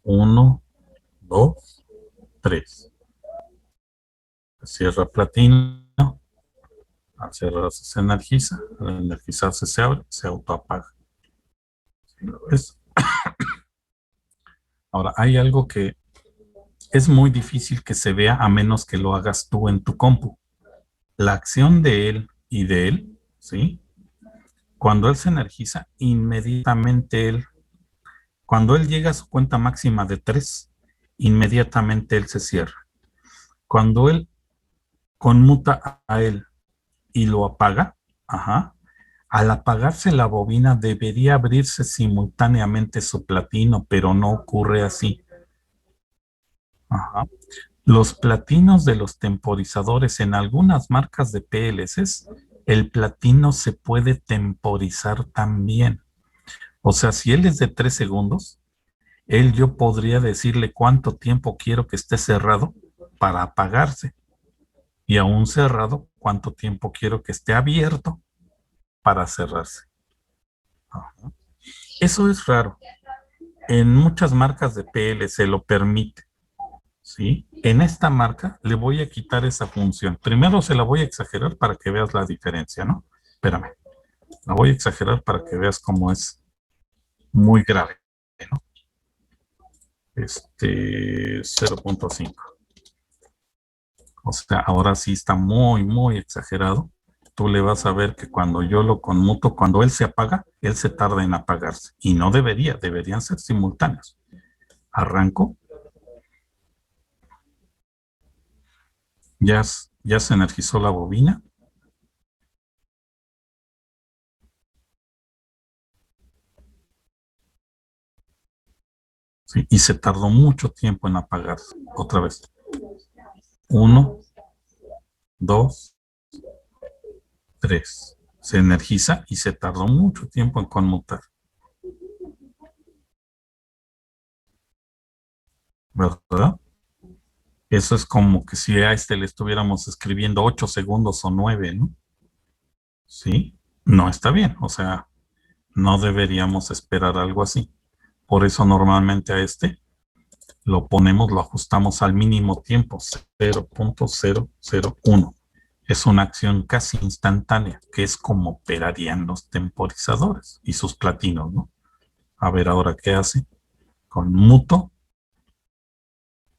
1, 2, 3. Cierra platino. Al cerrarse se energiza. Al energizarse se abre, se autoapaga. ¿Sí lo ves? Ahora, hay algo que es muy difícil que se vea a menos que lo hagas tú en tu compu. La acción de él y de él, ¿sí? Cuando él se energiza, inmediatamente cuando él llega a su cuenta máxima de 3, inmediatamente él se cierra. Cuando él conmuta a él y lo apaga, Al apagarse la bobina debería abrirse simultáneamente su platino, pero no ocurre así. Ajá. Los platinos de los temporizadores en algunas marcas de PLCs, el platino se puede temporizar también. O sea, si él es de 3 segundos, yo podría decirle cuánto tiempo quiero que esté cerrado para apagarse. Y aún cerrado, cuánto tiempo quiero que esté abierto para cerrarse. Ajá. Eso es raro. En muchas marcas de PLC lo permite. ¿Sí? En esta marca le voy a quitar esa función. Primero se la voy a exagerar para que veas la diferencia, ¿no? Espérame. La voy a exagerar para que veas cómo es muy grave, ¿no? 0.5. O sea, ahora sí está muy, muy exagerado. Tú le vas a ver que cuando yo lo conmuto, cuando él se apaga, él se tarda en apagarse. Y no debería, deberían ser simultáneos. Arranco. Ya se energizó la bobina. ¿Sí? Y se tardó mucho tiempo en apagarse. Otra vez. 1, 2, 3. Se energiza y se tardó mucho tiempo en conmutar. ¿Verdad? Eso es como que si a le estuviéramos escribiendo 8 segundos o 9, ¿no? Sí, no está bien. O sea, no deberíamos esperar algo así. Por eso normalmente a lo ponemos, lo ajustamos al mínimo tiempo, 0.001. Es una acción casi instantánea, que es como operarían los temporizadores y sus platinos, ¿no? A ver ahora qué hace. Conmuto.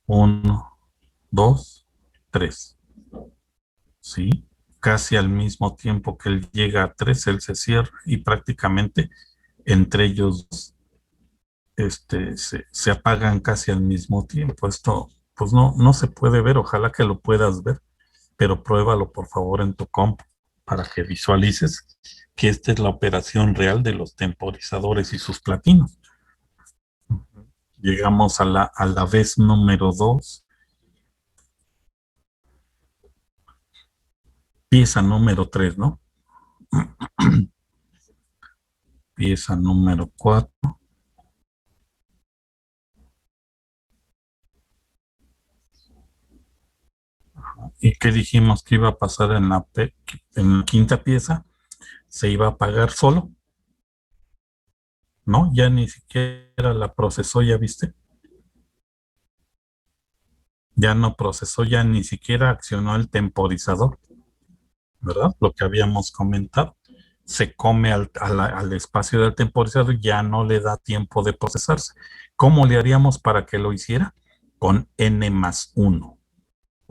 1, 2, 3. ¿Sí? Casi al mismo tiempo que él llega a 3, él se cierra y prácticamente entre ellos se apagan casi al mismo tiempo. Esto pues no se puede ver, ojalá que lo puedas ver, pero pruébalo por favor en tu comp para que visualices que esta es la operación real de los temporizadores y sus platinos. Llegamos a la vez número 2, pieza número 3, ¿no? Pieza número 4. ¿Y qué dijimos que iba a pasar en la quinta pieza? Se iba a apagar solo, ¿no? Ya ni siquiera la procesó, ¿ya viste? Ya no procesó, ya ni siquiera accionó el temporizador, ¿verdad? Lo que habíamos comentado. Se come al espacio del temporizador, ya no le da tiempo de procesarse. ¿Cómo le haríamos para que lo hiciera? Con n+1.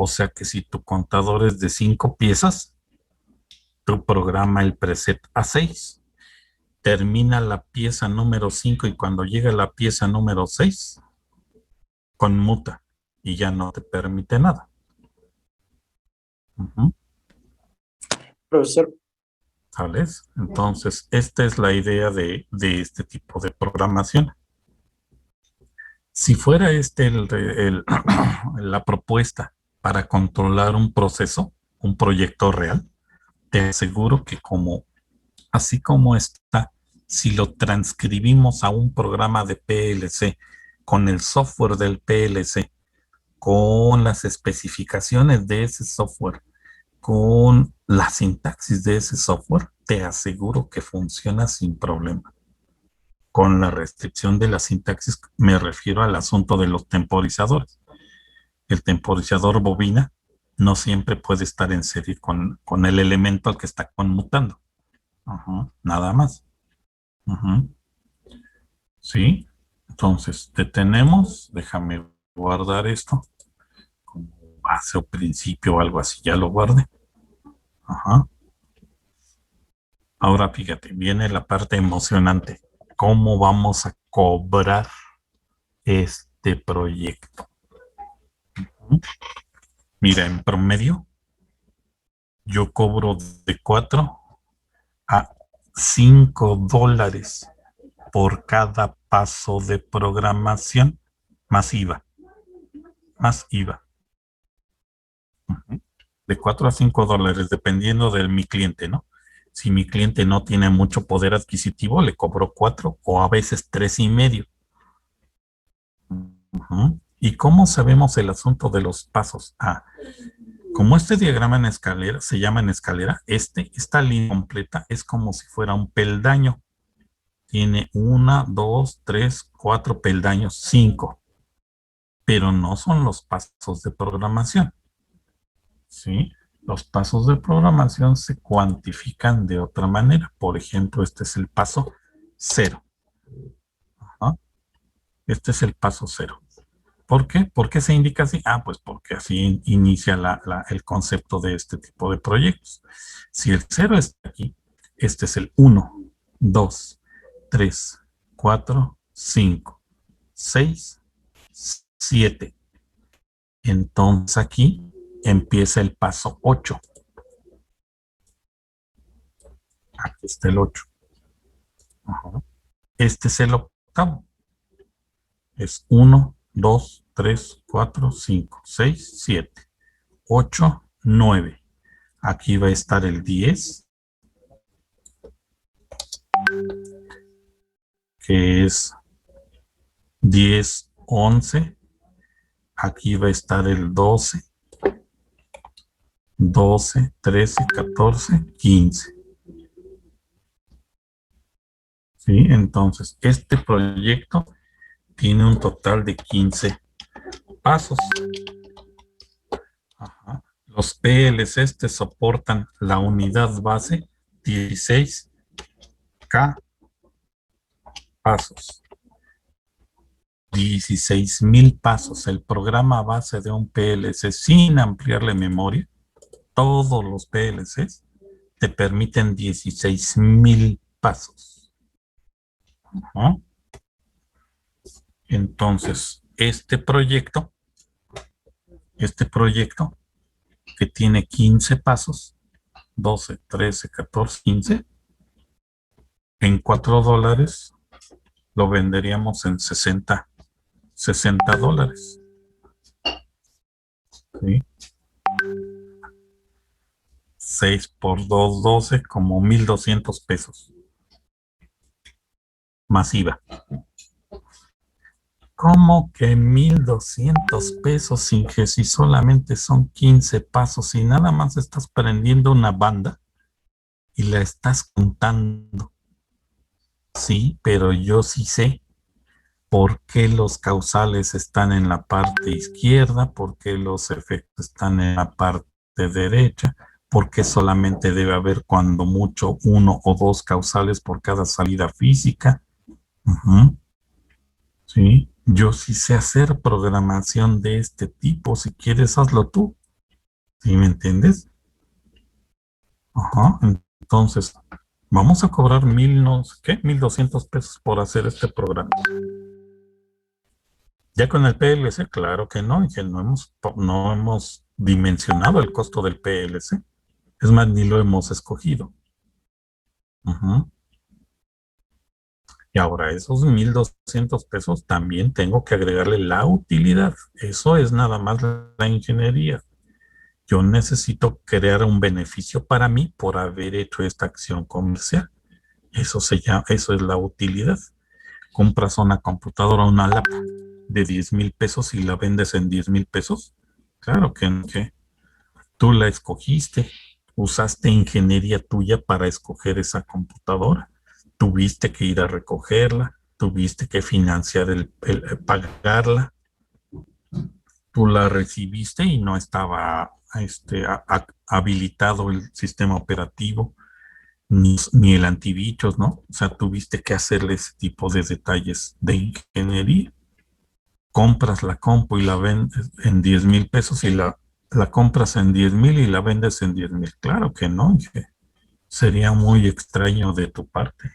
O sea que si tu contador es de 5 piezas, tu programa el preset a 6. Termina la pieza número 5 y cuando llega la pieza número 6, conmuta y ya no te permite nada. Profesor, ¿Sabes? Entonces, esta es la idea de este tipo de programación. Si fuera la propuesta para controlar un proceso, un proyecto real, te aseguro que así como está, si lo transcribimos a un programa de PLC con el software del PLC, con las especificaciones de ese software, con la sintaxis de ese software, te aseguro que funciona sin problema. Con la restricción de la sintaxis me refiero al asunto de los temporizadores. El temporizador bobina no siempre puede estar en serie con el elemento al que está conmutando. Nada más. ¿Sí? Entonces, detenemos. Déjame guardar esto como base o principio o algo así. Ya lo guardé. Ahora fíjate, viene la parte emocionante. ¿Cómo vamos a cobrar este proyecto? Mira, en promedio, yo cobro de 4 a $5 por cada paso de programación más IVA. Más IVA. De $4 a $5, dependiendo de mi cliente, ¿no? Si mi cliente no tiene mucho poder adquisitivo, le cobro 4 o a veces 3.5. ¿Y cómo sabemos el asunto de los pasos? Como este diagrama en escalera se llama en escalera, esta línea completa es como si fuera un peldaño. Tiene 1, 2, 3, 4 peldaños, 5. Pero no son los pasos de programación. ¿Sí? Los pasos de programación se cuantifican de otra manera. Por ejemplo, este es el paso 0. Este es el paso 0. ¿Por qué? ¿Por qué se indica así? Pues porque así inicia el concepto de este tipo de proyectos. Si el 0 está aquí, este es el 1, 2, 3, 4, 5, 6, 7. Entonces aquí empieza el paso 8. Aquí está el 8. Este es el octavo. Es 1, 2, 3, 4, 5, 6, 7, 8, 9. Aquí va a estar el 10, que es 10, 11. Aquí va a estar el 12, 12, 13, 14, 15. ¿Sí? Entonces, este proyecto tiene un total de 15 pasos. Los PLCs te soportan la unidad base 16K pasos. 16,000 pasos. El programa base de un PLC sin ampliarle memoria, todos los PLCs te permiten 16,000 pasos. Entonces, este proyecto que tiene 15 pasos, 12, 13, 14, 15, en $4 lo venderíamos en $60. ¿Sí? 6 por 2, 12, como 1,200 pesos. Masiva. ¿Cómo que 1,200 pesos sin que si solamente son 15 pasos y nada más estás prendiendo una banda y la estás contando? Sí, pero yo sí sé por qué los causales están en la parte izquierda, por qué los efectos están en la parte derecha, por qué solamente debe haber cuando mucho 1 o 2 causales por cada salida física. Sí, yo sí sé hacer programación de este tipo. Si quieres, hazlo tú. ¿Sí me entiendes? Entonces, vamos a cobrar 1,200 pesos por hacer este programa. Ya con el PLC, claro que no, que no hemos dimensionado el costo del PLC. Es más, ni lo hemos escogido. Y ahora, esos 1,200 pesos también tengo que agregarle la utilidad. Eso es nada más la ingeniería. Yo necesito crear un beneficio para mí por haber hecho esta acción comercial. Eso es la utilidad. Compras una computadora, una laptop de 10,000 pesos y la vendes en 10,000 pesos. Claro que tú la escogiste, usaste ingeniería tuya para escoger esa computadora. Tuviste que ir a recogerla, tuviste que financiar pagarla. Tú la recibiste y no estaba habilitado el sistema operativo ni el antivirus, ¿no? O sea, tuviste que hacerle ese tipo de detalles de ingeniería. Compras la compu y la vendes en 10,000 pesos y la compras en 10,000 y la vendes en 10,000. Claro que no, que sería muy extraño de tu parte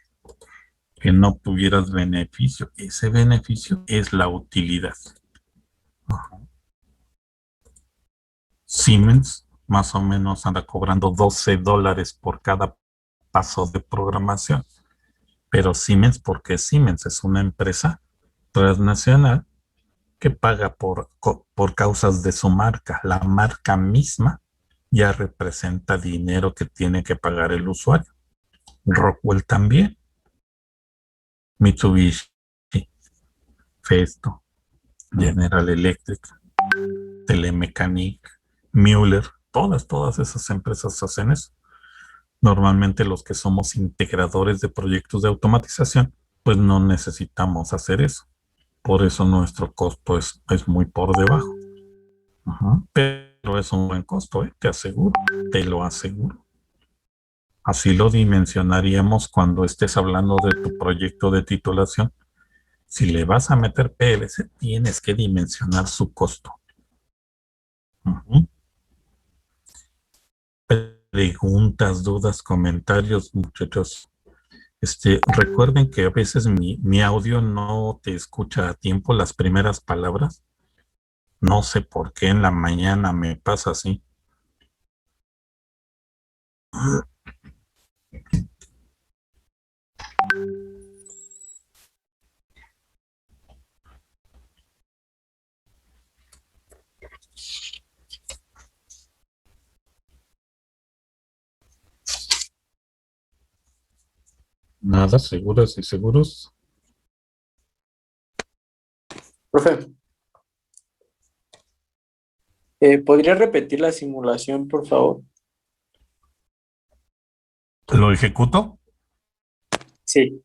que no tuvieras beneficio. Ese beneficio es la utilidad. Siemens más o menos anda cobrando $12 por cada paso de programación. Pero Siemens, porque Siemens es una empresa transnacional que paga por causas de su marca. La marca misma ya representa dinero que tiene que pagar el usuario. Rockwell también. Mitsubishi, Festo, General Electric, Telemecanic, Müller, todas esas empresas hacen eso. Normalmente los que somos integradores de proyectos de automatización, pues no necesitamos hacer eso. Por eso nuestro costo es muy por debajo. Pero es un buen costo, te aseguro, te lo aseguro. Así lo dimensionaríamos cuando estés hablando de tu proyecto de titulación. Si le vas a meter PLC, tienes que dimensionar su costo. Preguntas, dudas, comentarios, muchachos. Recuerden que a veces mi audio no te escucha a tiempo las primeras palabras. No sé por qué en la mañana me pasa así. Nada, seguros y seguros. Profe, ¿podría repetir la simulación, por favor? ¿Lo ejecuto? Sí.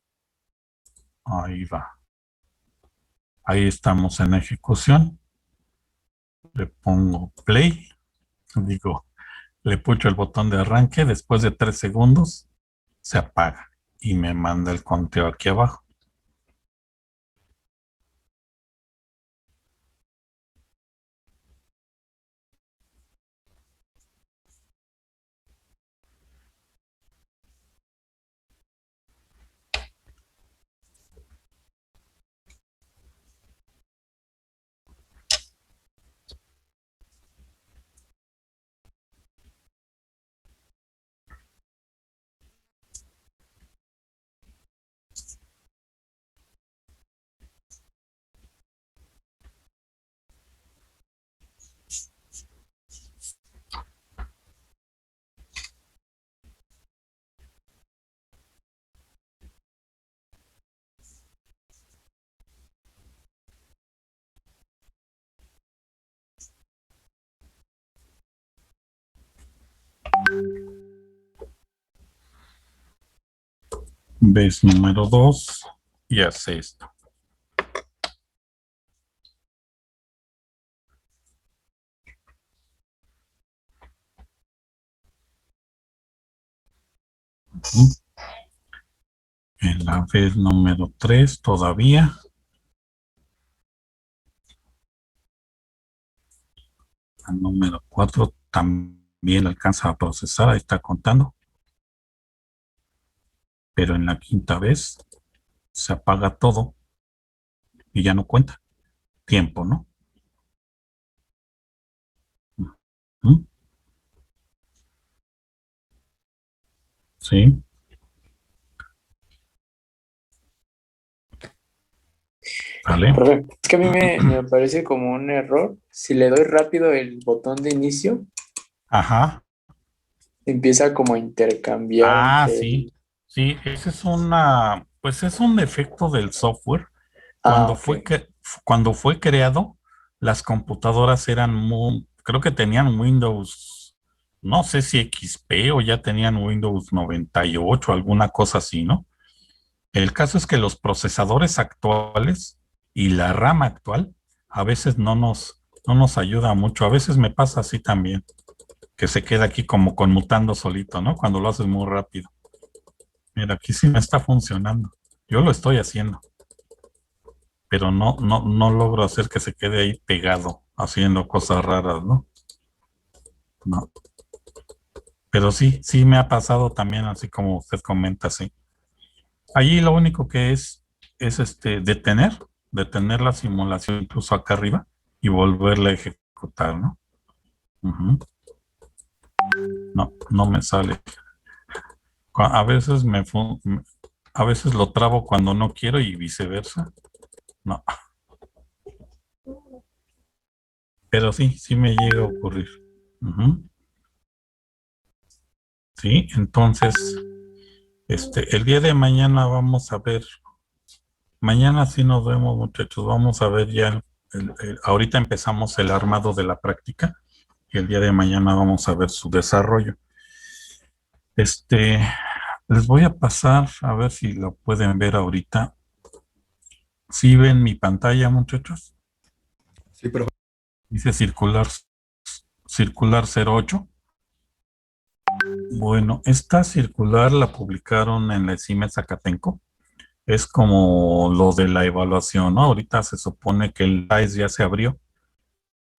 Ahí va. Ahí estamos en ejecución. Le pongo play. Digo, le pucho el botón de arranque. Después de 3 segundos, se apaga y me manda el conteo aquí abajo. Ves número 2 y hace esto. En la vez número 3 todavía. La número 4 también alcanza a procesar, ahí está contando. Pero en la quinta vez se apaga todo y ya no cuenta. Tiempo, ¿no? ¿Mm? Sí. Vale. Profe, es que a mí me parece como un error. Si le doy rápido el botón de inicio, Ajá. empieza como a intercambiar Sí. entre... Sí, ese es pues es un defecto del software. Ah, Cuando ok. cuando fue creado, las computadoras eran creo que tenían Windows, no sé si XP o ya tenían Windows 98, alguna cosa así, ¿no? El caso es que los procesadores actuales y la RAM actual a veces no nos ayuda mucho. A veces me pasa así también, que se queda aquí como conmutando solito, ¿no? Cuando lo haces muy rápido. Mira, aquí sí me está funcionando. Yo lo estoy haciendo, pero no logro hacer que se quede ahí pegado, haciendo cosas raras, ¿no? No. Pero sí me ha pasado también, así como usted comenta, sí. Allí lo único que es detener la simulación incluso acá arriba y volverla a ejecutar, ¿no? No me sale. A veces a veces lo trabo cuando no quiero y viceversa. No, pero sí me llega a ocurrir. Ujú. Sí, entonces, el día de mañana vamos a ver. Mañana sí nos vemos, muchachos. Vamos a ver ya. Ahorita empezamos el armado de la práctica y el día de mañana vamos a ver su desarrollo. Les voy a pasar a ver si lo pueden ver ahorita. ¿Sí ven mi pantalla, muchachos? Sí, profe. Dice circular 08. Bueno, esta circular la publicaron en la CIME Zacatenco. Es como lo de la evaluación, ¿no? Ahorita se supone que el PAES ya se abrió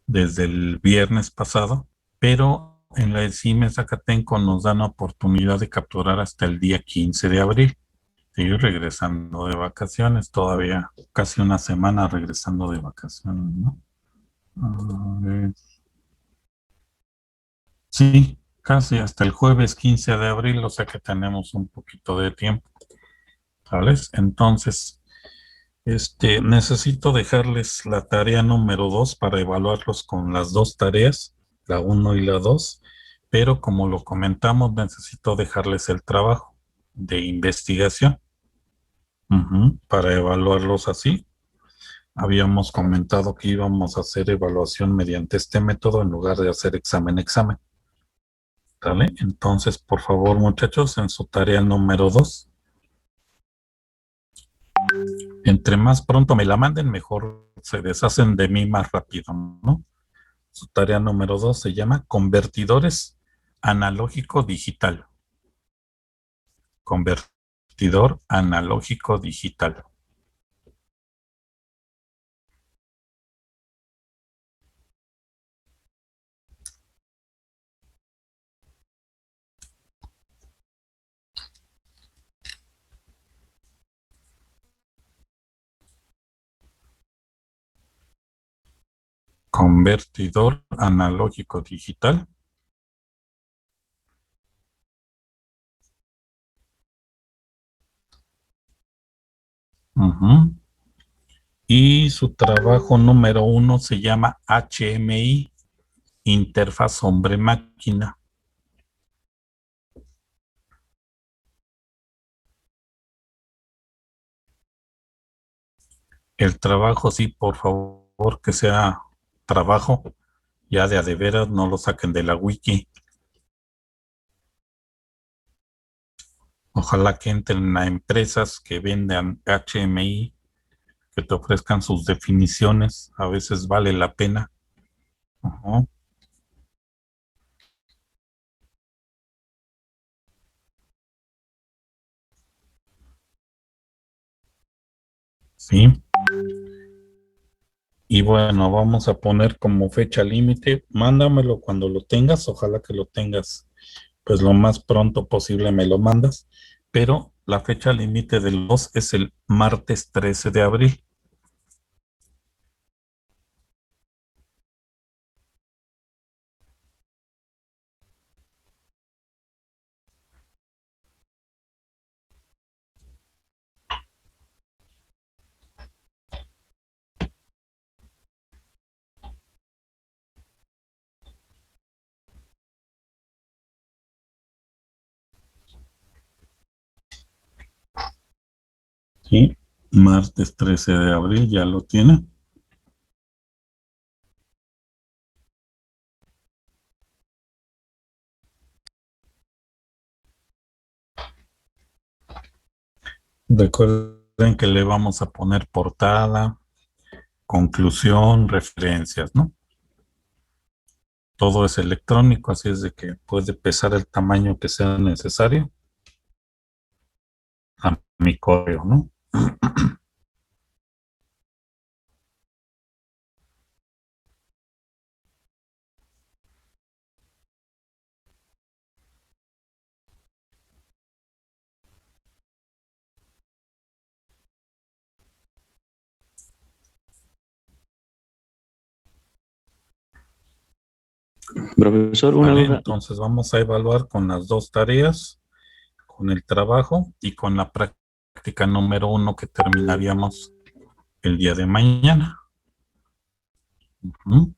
desde el viernes pasado, pero en la CIME Zacatenco nos dan la oportunidad de capturar hasta el día 15 de abril. Estoy regresando de vacaciones, todavía casi una semana regresando de vacaciones, ¿no? A ver. Sí, casi hasta el jueves 15 de abril, o sea que tenemos un poquito de tiempo, ¿sabes? Entonces, necesito dejarles la tarea número 2 para evaluarlos con las dos tareas, la uno y la 2, pero como lo comentamos, necesito dejarles el trabajo de investigación, para evaluarlos así. Habíamos comentado que íbamos a hacer evaluación mediante este método en lugar de hacer examen. ¿Vale? Entonces, por favor, muchachos, en su tarea número 2, entre más pronto me la manden, mejor se deshacen de mí más rápido, ¿no? Su tarea número 2 se llama convertidores analógico digital. Convertidor analógico digital. Convertidor analógico digital. Y su trabajo número 1 se llama HMI, interfaz hombre-máquina. El trabajo, sí, por favor, que sea trabajo ya de a de veras, no lo saquen de la wiki. Ojalá que entren a empresas que vendan HMI, que te ofrezcan sus definiciones, a veces vale la pena. Ajá. Sí. Y bueno, vamos a poner como fecha límite. Mándamelo cuando lo tengas. Ojalá que lo tengas, pues lo más pronto posible me lo mandas. Pero la fecha límite del 2 es el martes 13 de abril. Sí, martes 13 de abril, ya lo tiene. Recuerden que le vamos a poner portada, conclusión, referencias, ¿no? Todo es electrónico, así es de que puede pesar el tamaño que sea necesario a mi correo, ¿no? Profesor, una Vale, duda. entonces vamos a evaluar con las dos tareas, con el trabajo y con la práctica número 1 que terminaríamos el día de mañana. Ujú.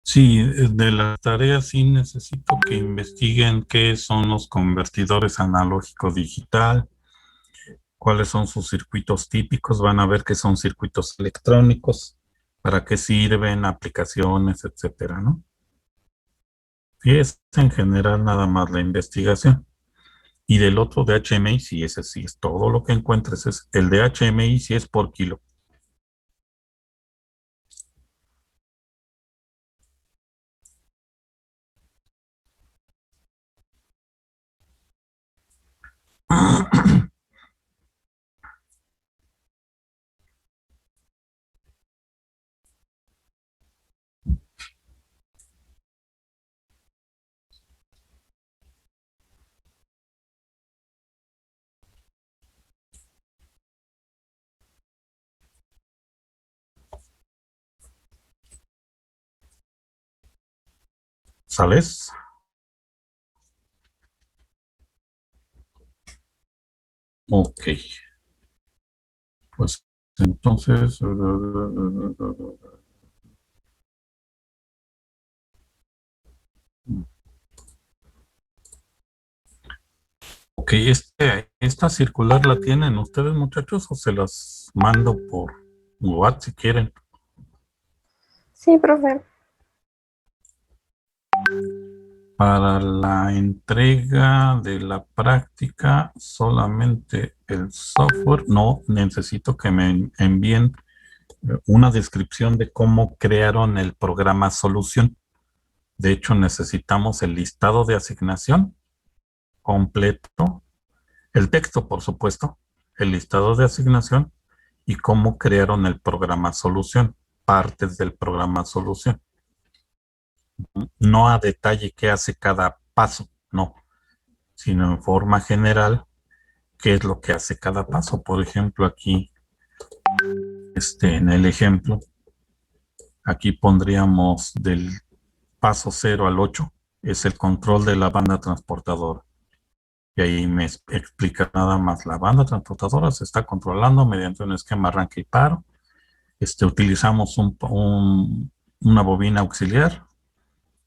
Sí, de las tareas sí necesito que investiguen qué son los convertidores analógico digital, cuáles son sus circuitos típicos, van a ver qué son circuitos electrónicos, para qué sirven, aplicaciones, etcétera, ¿no? Y es en general nada más la investigación. Y del otro de HMI, sí, ese sí es todo lo que encuentres. Es, el de HMI sí es por kilo. ¿Sales? Ok. Pues entonces... Ok, esta circular la tienen ustedes, muchachos, o se las mando por WhatsApp si quieren. Sí, profe. Para la entrega de la práctica, solamente el software. No, necesito que me envíen una descripción de cómo crearon el programa solución. De hecho, necesitamos el listado de asignación completo, el texto, por supuesto, el listado de asignación y cómo crearon el programa solución, partes del programa solución. No a detalle qué hace cada paso, no, sino en forma general qué es lo que hace cada paso. Por ejemplo, aquí, en el ejemplo, aquí pondríamos del paso 0 al 8, es el control de la banda transportadora. Y ahí me explica nada más, la banda transportadora se está controlando mediante un esquema arranque y paro. Utilizamos una bobina auxiliar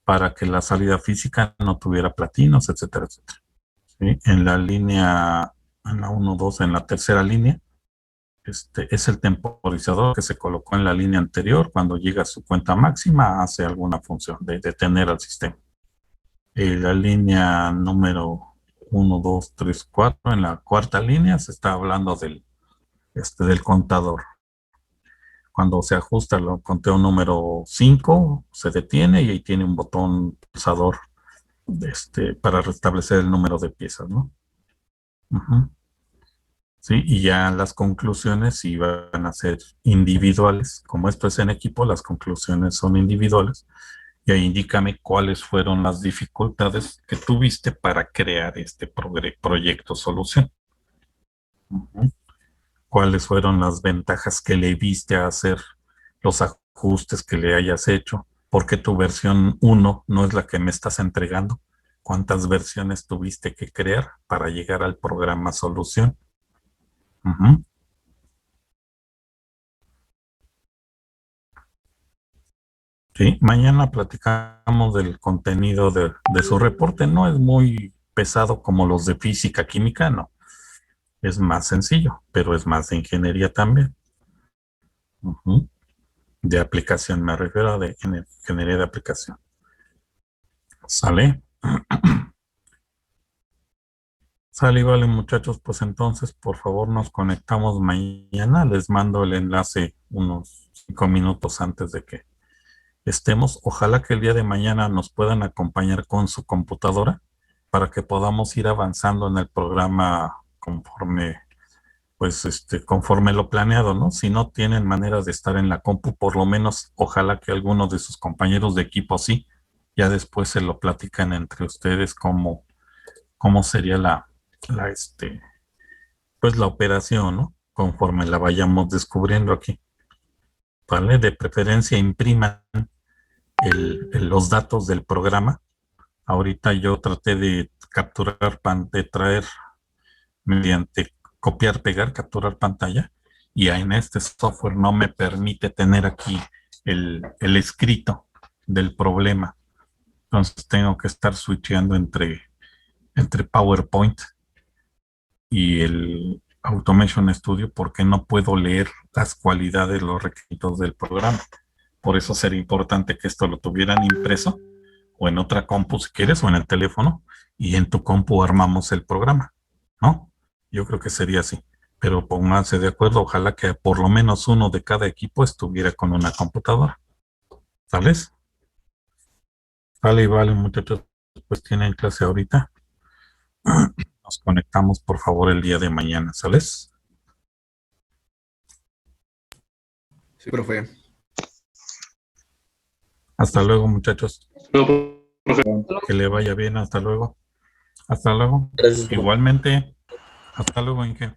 para que la salida física no tuviera platinos, etcétera, etcétera. ¿Sí? En la línea, en la 1, 2, en la tercera línea, es el temporizador que se colocó en la línea anterior. Cuando llega a su cuenta máxima, hace alguna función de detener al sistema. La línea número 1, 2, 3, 4, en la cuarta línea se está hablando del contador. Cuando se ajusta el conteo número 5, se detiene y ahí tiene un botón pulsador para restablecer el número de piezas, ¿no? Uh-huh. Sí, y ya las conclusiones sí van a ser individuales. Como esto es en equipo, las conclusiones son individuales. Y ahí indícame cuáles fueron las dificultades que tuviste para crear este proyecto solución. Uh-huh. Cuáles fueron las ventajas que le viste a hacer, los ajustes que le hayas hecho, porque tu versión 1 no es la que me estás entregando. ¿Cuántas versiones tuviste que crear para llegar al programa solución? Uh-huh. Sí, mañana platicamos del contenido de su reporte. No es muy pesado como los de física, química, no. Es más sencillo, pero es más de ingeniería también. Uh-huh. De aplicación, me refiero a de ingeniería de aplicación. ¿Sale? Sale y vale, muchachos, pues entonces por favor nos conectamos mañana. Les mando el enlace unos 5 minutos antes de que estemos. Ojalá que el día de mañana nos puedan acompañar con su computadora para que podamos ir avanzando en el programa conforme pues conforme lo planeado, ¿no? Si no tienen maneras de estar en la compu, por lo menos ojalá que alguno de sus compañeros de equipo sí, ya después se lo platican entre ustedes cómo sería pues la operación, ¿no? Conforme la vayamos descubriendo aquí. ¿Vale? De preferencia impriman los datos del programa. Ahorita yo traté de capturar, de traer mediante copiar, pegar, capturar pantalla, y en este software no me permite tener aquí el escrito del problema. Entonces tengo que estar switchando entre PowerPoint y el Automation Studio porque no puedo leer las cualidades, los requisitos del programa. Por eso sería importante que esto lo tuvieran impreso o en otra compu si quieres o en el teléfono y en tu compu armamos el programa, ¿no? Yo creo que sería así. Pero pónganse de acuerdo, ojalá que por lo menos uno de cada equipo estuviera con una computadora. ¿Sales? Vale, vale, muchachos. Pues tienen clase ahorita. Nos conectamos, por favor, el día de mañana, ¿sales? Sí, profe. Hasta luego, muchachos. No, profe. Que le vaya bien, hasta luego. Hasta luego. Gracias, profe. Igualmente, hasta luego, Inge.